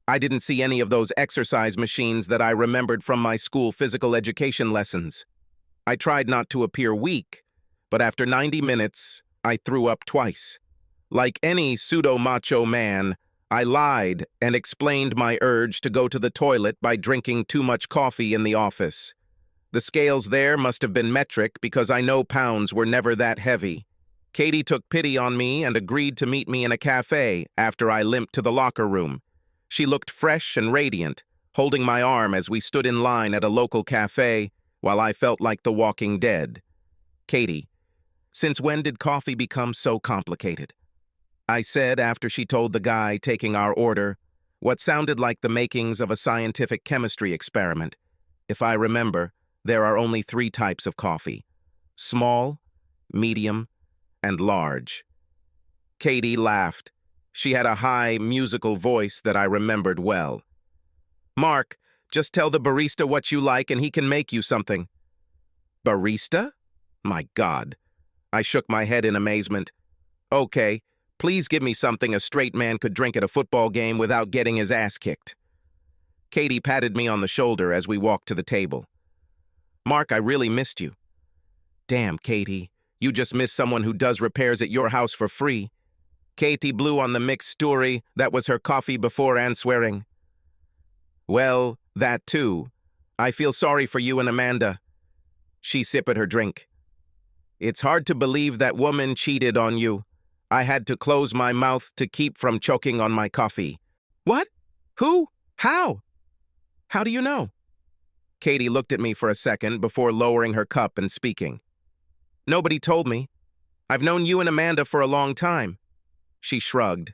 I didn't see any of those exercise machines that I remembered from my school physical education lessons. I tried not to appear weak, but after 90 minutes, I threw up twice. Like any pseudo-macho man, I lied and explained my urge to go to the toilet by drinking too much coffee in the office. The scales there must have been metric because I know pounds were never that heavy. Katie took pity on me and agreed to meet me in a cafe after I limped to the locker room. She looked fresh and radiant, holding my arm as we stood in line at a local cafe while I felt like the walking dead. "Katie, since when did coffee become so complicated?" I said after she told the guy taking our order what sounded like the makings of a scientific chemistry experiment. If I remember, there are only 3 types of coffee: small, medium, and large. Katie laughed. She had a high, musical voice that I remembered well. "Mark, just tell the barista what you like and he can make you something." "Barista? My God." I shook my head in amazement. "Okay, please give me something a straight man could drink at a football game without getting his ass kicked." Katie patted me on the shoulder as we walked to the table. "Mark, I really missed you." "Damn, Katie, you just missed someone who does repairs at your house for free." Katie blew on the mixed story that was her coffee before answering. "Well, that too. I feel sorry for you and Amanda." She sipped her drink. "It's hard to believe that woman cheated on you. I had to close my mouth to keep from choking on my coffee." "What? Who? How? How do you know?" Katie looked at me for a second before lowering her cup and speaking. "Nobody told me. I've known you and Amanda for a long time." She shrugged.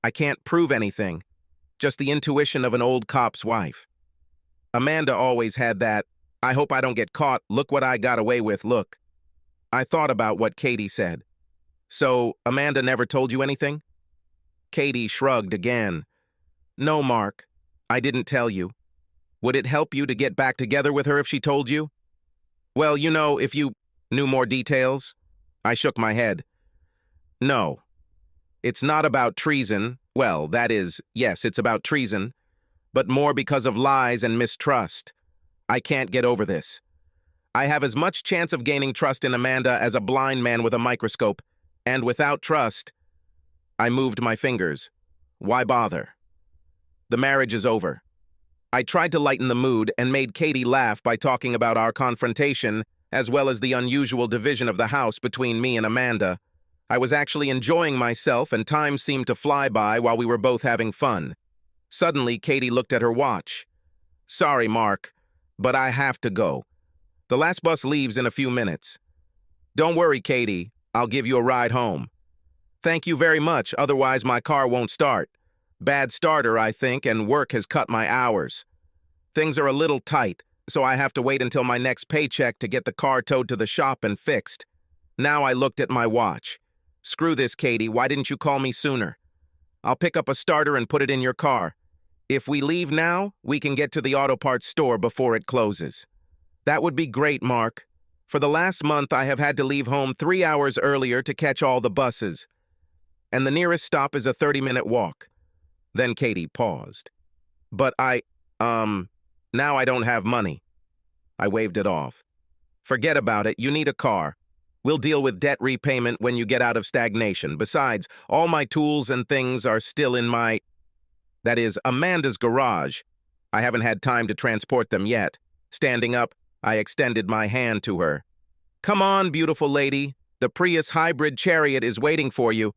"I can't prove anything. Just the intuition of an old cop's wife. Amanda always had that I hope I don't get caught. Look what I got away with, look. I thought about what Katie said. So, Amanda never told you anything? Katie shrugged again. No, Mark. I didn't tell you. Would it help you to get back together with her if she told you? Well, if you knew more details. I shook my head. No. It's not about treason. Well, that is, yes, it's about treason. But more because of lies and mistrust. I can't get over this. I have as much chance of gaining trust in Amanda as a blind man with a microscope. And without trust, I moved my fingers. Why bother? The marriage is over. I tried to lighten the mood and made Katie laugh by talking about our confrontation, as well as the unusual division of the house between me and Amanda. I was actually enjoying myself, and time seemed to fly by while we were both having fun. Suddenly, Katie looked at her watch. Sorry, Mark, but I have to go. The last bus leaves in a few minutes. Don't worry, Katie. I'll give you a ride home. Thank you very much, otherwise my car won't start. Bad starter, I think, and work has cut my hours. Things are a little tight, so I have to wait until my next paycheck to get the car towed to the shop and fixed. Now I looked at my watch. Screw this, Katie, why didn't you call me sooner? I'll pick up a starter and put it in your car. If we leave now, we can get to the auto parts store before it closes. That would be great, Mark. For the last month, I have had to leave home 3 hours earlier to catch all the buses. And the nearest stop is a 30-minute walk. Then Katie paused. But now I don't have money. I waved it off. Forget about it, you need a car. We'll deal with debt repayment when you get out of stagnation. Besides, all my tools and things are still in that is, Amanda's garage. I haven't had time to transport them yet. Standing up, I extended my hand to her. Come on, beautiful lady. The Prius hybrid chariot is waiting for you.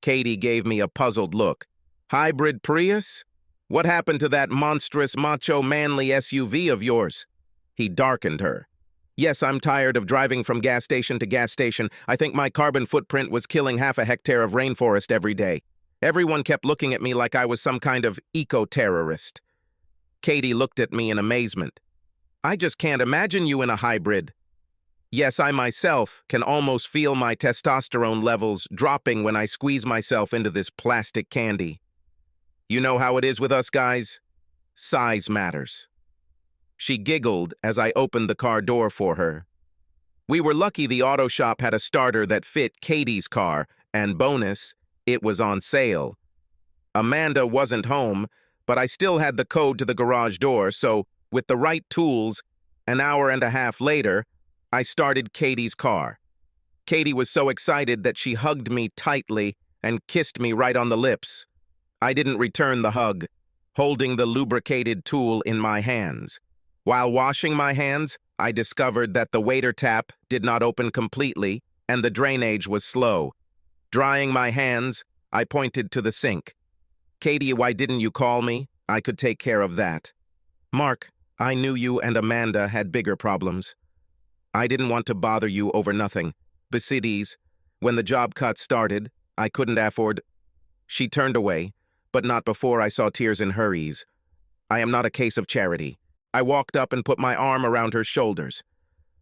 Katie gave me a puzzled look. Hybrid Prius? What happened to that monstrous, macho, manly SUV of yours? He darkened her. Yes, I'm tired of driving from gas station to gas station. I think my carbon footprint was killing half a hectare of rainforest every day. Everyone kept looking at me like I was some kind of eco-terrorist. Katie looked at me in amazement. I just can't imagine you in a hybrid. Yes, I myself can almost feel my testosterone levels dropping when I squeeze myself into this plastic candy. You know how it is with us guys? Size matters. She giggled as I opened the car door for her. We were lucky the auto shop had a starter that fit Katie's car, and bonus, it was on sale. Amanda wasn't home, but I still had the code to the garage door, so with the right tools, an hour and a half later, I started Katie's car. Katie was so excited that she hugged me tightly and kissed me right on the lips. I didn't return the hug, holding the lubricated tool in my hands. While washing my hands, I discovered that the water tap did not open completely and the drainage was slow. Drying my hands, I pointed to the sink. Katie, why didn't you call me? I could take care of that. Mark, I knew you and Amanda had bigger problems. I didn't want to bother you over nothing. Besides, when the job cut started, I couldn't afford. She turned away, but not before I saw tears in her eyes. I am not a case of charity. I walked up and put my arm around her shoulders.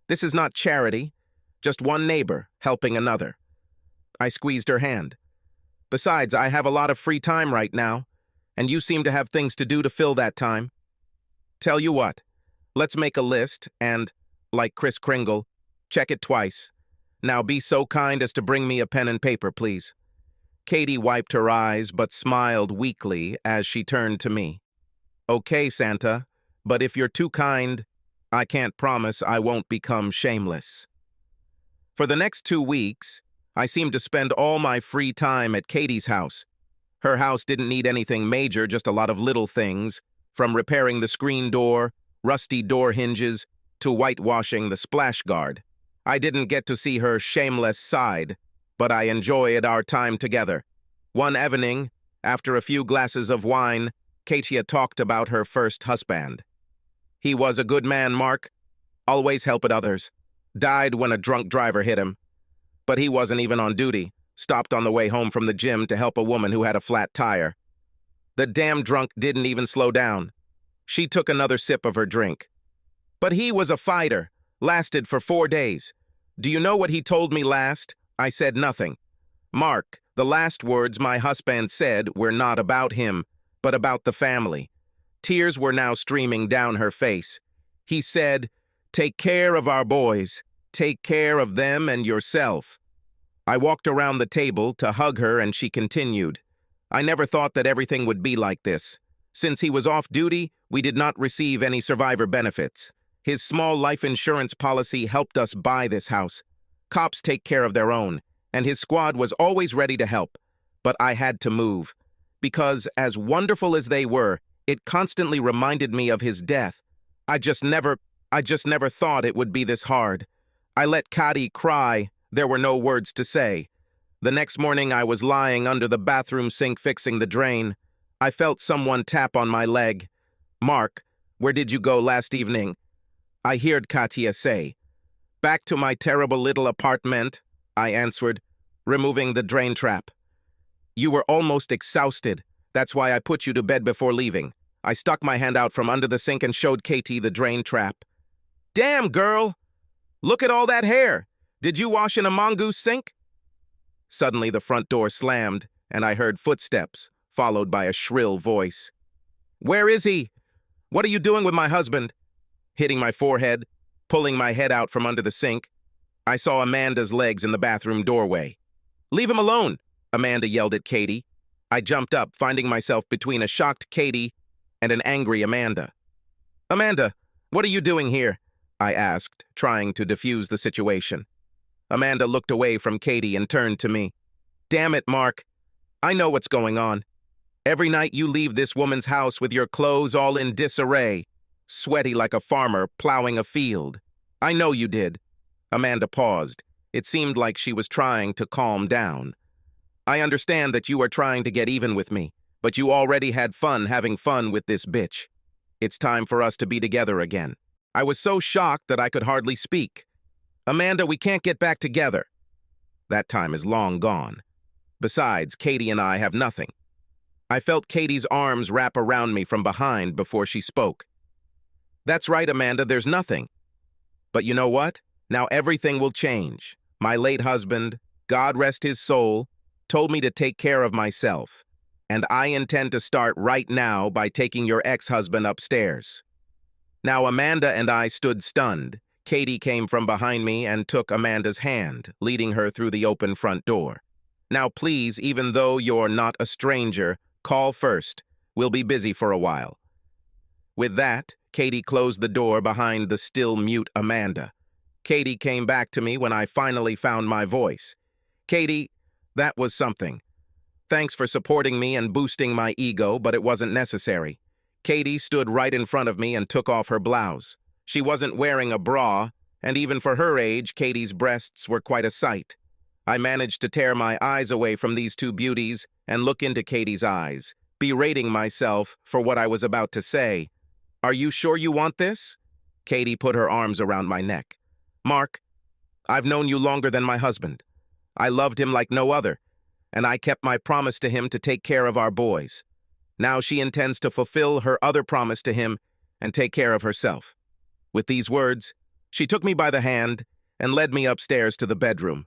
This is not charity, just one neighbor helping another. I squeezed her hand. Besides, I have a lot of free time right now, and you seem to have things to do to fill that time. Tell you what, let's make a list and, like Kris Kringle, check it twice. Now be so kind as to bring me a pen and paper, please. Katie wiped her eyes but smiled weakly as she turned to me. Okay, Santa, but if you're too kind, I can't promise I won't become shameless. For the next 2 weeks, I seemed to spend all my free time at Katie's house. Her house didn't need anything major, just a lot of little things, from repairing the screen door, rusty door hinges, to whitewashing the splash guard. I didn't get to see her shameless side, but I enjoyed our time together. One evening, after a few glasses of wine, Katia talked about her first husband. He was a good man, Mark. Always helped others. Died when a drunk driver hit him. But he wasn't even on duty. Stopped on the way home from the gym to help a woman who had a flat tire. The damn drunk didn't even slow down. She took another sip of her drink. But he was a fighter, lasted for 4 days. Do you know what he told me last? I said nothing. Mark, the last words my husband said were not about him, but about the family. Tears were now streaming down her face. He said, "Take care of our boys. Take care of them and yourself." I walked around the table to hug her and she continued, "I never thought that everything would be like this. Since he was off duty, we did not receive any survivor benefits. His small life insurance policy helped us buy this house. Cops take care of their own, and his squad was always ready to help. But I had to move, because as wonderful as they were, it constantly reminded me of his death. I just never thought it would be this hard. I let Kadi cry. There were no words to say. The next morning I was lying under the bathroom sink fixing the drain. I felt someone tap on my leg. "Mark, where did you go last evening?" I heard Katia say. "Back to my terrible little apartment," I answered, removing the drain trap. "You were almost exhausted. That's why I put you to bed before leaving." I stuck my hand out from under the sink and showed Katie the drain trap. "Damn, girl! Look at all that hair! Did you wash in a mongoose sink?" Suddenly the front door slammed, and I heard footsteps, followed by a shrill voice. "Where is he? What are you doing with my husband?" Hitting my forehead, pulling my head out from under the sink, I saw Amanda's legs in the bathroom doorway. "Leave him alone!" Amanda yelled at Katie. I jumped up, finding myself between a shocked Katie and an angry Amanda. "Amanda, what are you doing here?" I asked, trying to defuse the situation. Amanda looked away from Katie and turned to me. "Damn it, Mark. I know what's going on. Every night you leave this woman's house with your clothes all in disarray, sweaty like a farmer plowing a field. I know you did." Amanda paused. It seemed like she was trying to calm down. "I understand that you are trying to get even with me, but you already had fun having fun with this bitch. It's time for us to be together again." I was so shocked that I could hardly speak. "Amanda, we can't get back together." That time is long gone. Besides, Katie and I have nothing. I felt Katie's arms wrap around me from behind before she spoke. "That's right, Amanda, there's nothing. But you know what? Now everything will change. My late husband, God rest his soul, told me to take care of myself. And I intend to start right now by taking your ex-husband upstairs." Now Amanda and I stood stunned. Katie came from behind me and took Amanda's hand, leading her through the open front door. "Now please, even though you're not a stranger, call first. We'll be busy for a while." With that, Katie closed the door behind the still mute Amanda. Katie came back to me when I finally found my voice. "Katie, that was something. Thanks for supporting me and boosting my ego, but it wasn't necessary." Katie stood right in front of me and took off her blouse. She wasn't wearing a bra, and even for her age, Katie's breasts were quite a sight. I managed to tear my eyes away from these two beauties and look into Katie's eyes, berating myself for what I was about to say. "Are you sure you want this?" Katie put her arms around my neck. "Mark, I've known you longer than my husband. I loved him like no other, and I kept my promise to him to take care of our boys. Now she intends to fulfill her other promise to him and take care of herself." With these words, she took me by the hand and led me upstairs to the bedroom.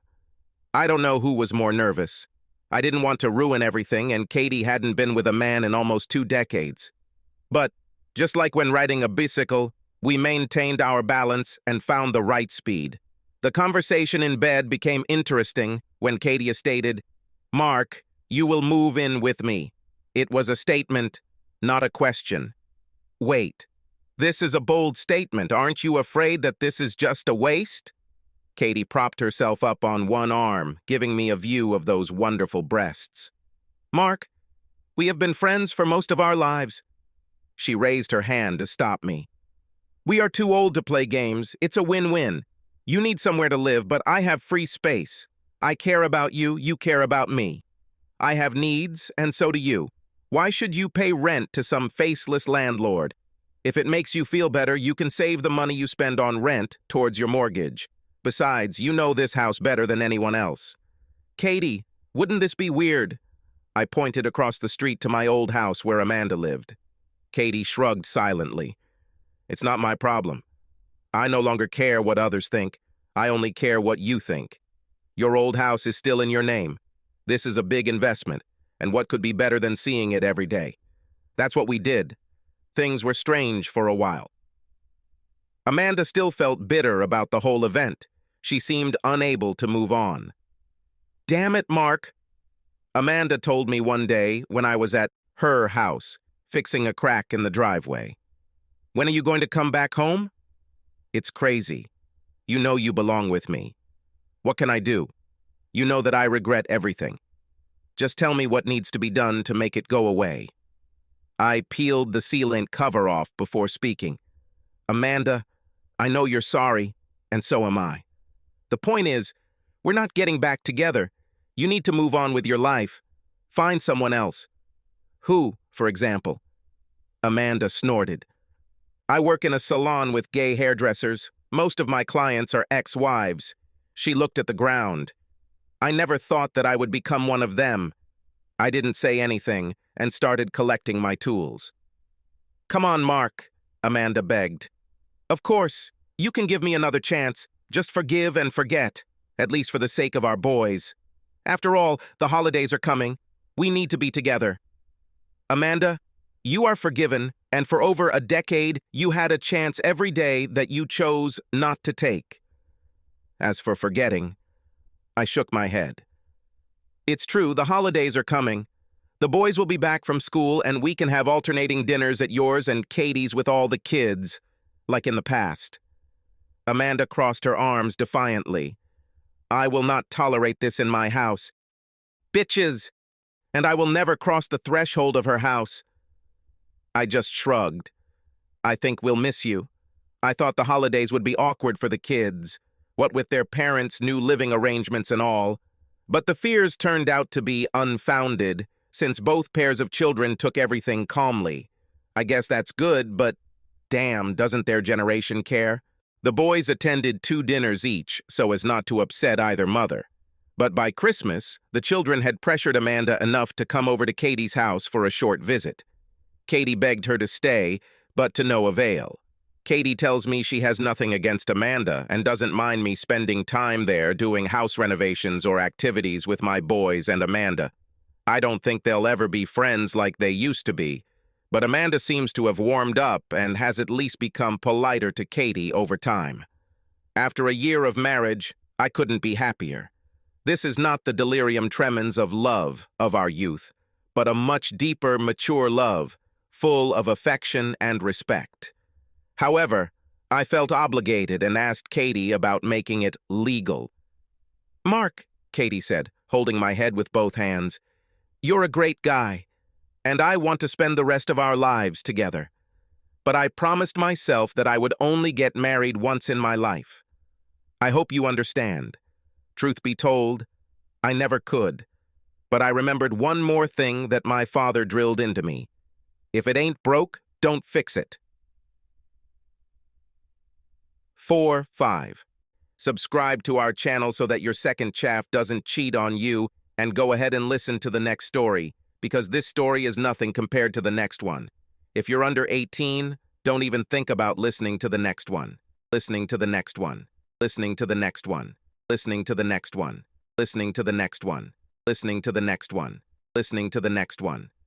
I don't know who was more nervous. I didn't want to ruin everything, and Katie hadn't been with a man in almost 2 decades. But, just like when riding a bicycle, we maintained our balance and found the right speed. The conversation in bed became interesting when Katie stated, "Mark, you will move in with me." It was a statement, not a question. "Wait, this is a bold statement. Aren't you afraid that this is just a waste?" Katie propped herself up on one arm, giving me a view of those wonderful breasts. "Mark, we have been friends for most of our lives." She raised her hand to stop me. "We are too old to play games. It's a win-win. You need somewhere to live, but I have free space. I care about you, you care about me. I have needs, and so do you. Why should you pay rent to some faceless landlord? If it makes you feel better, you can save the money you spend on rent towards your mortgage. Besides, you know this house better than anyone else." "Katie, wouldn't this be weird?" I pointed across the street to my old house where Amanda lived. Katie shrugged silently. "It's not my problem. I no longer care what others think. I only care what you think. Your old house is still in your name. This is a big investment, and what could be better than seeing it every day? That's what we did. Things were strange for a while. Amanda still felt bitter about the whole event. She seemed unable to move on. Damn it, Mark. Amanda told me one day when I was at her house, fixing a crack in the driveway. When are you going to come back home? It's crazy. You know you belong with me. What can I do? You know that I regret everything. Just tell me what needs to be done to make it go away. I peeled the sealant cover off before speaking. Amanda, I know you're sorry, and so am I. The point is, we're not getting back together. You need to move on with your life. Find someone else. Who, for example? Amanda snorted. I work in a salon with gay hairdressers. Most of my clients are ex-wives. She looked at the ground. I never thought that I would become one of them. I didn't say anything and started collecting my tools. Come on, Mark, Amanda begged. Of course, you can give me another chance. Just forgive and forget, at least for the sake of our boys. After all, the holidays are coming. We need to be together. Amanda, you are forgiven, and for over a decade, you had a chance every day that you chose not to take. As for forgetting, I shook my head. It's true, the holidays are coming. The boys will be back from school, and we can have alternating dinners at yours and Katie's with all the kids, like in the past. Amanda crossed her arms defiantly. I will not tolerate this in my house. Bitches! And I will never cross the threshold of her house. I just shrugged. I think we'll miss you. I thought the holidays would be awkward for the kids, what with their parents' new living arrangements and all. But the fears turned out to be unfounded, since both pairs of children took everything calmly. I guess that's good, but damn, doesn't their generation care? The boys attended 2 dinners each, so as not to upset either mother. But by Christmas, the children had pressured Amanda enough to come over to Katie's house for a short visit. Katie begged her to stay, but to no avail. Katie tells me she has nothing against Amanda and doesn't mind me spending time there doing house renovations or activities with my boys and Amanda. I don't think they'll ever be friends like they used to be, but Amanda seems to have warmed up and has at least become politer to Katie over time. After a year of marriage, I couldn't be happier. This is not the delirium tremens of love of our youth, but a much deeper, mature love, full of affection and respect. However, I felt obligated and asked Katie about making it legal. Mark, Katie said, holding my head with both hands, you're a great guy, and I want to spend the rest of our lives together. But I promised myself that I would only get married once in my life. I hope you understand. Truth be told, I never could. But I remembered one more thing that my father drilled into me. If it ain't broke, don't fix it. 4-5. Subscribe to our channel so that your second chaff doesn't cheat on you, and go ahead and listen to the next story, because this story is nothing compared to the next one. If you're under 18, don't even think about listening to the next one. Listening to the next one. Listening to the next one. Listening to the next one. Listening to the next one. Listening to the next one. Listening to the next one.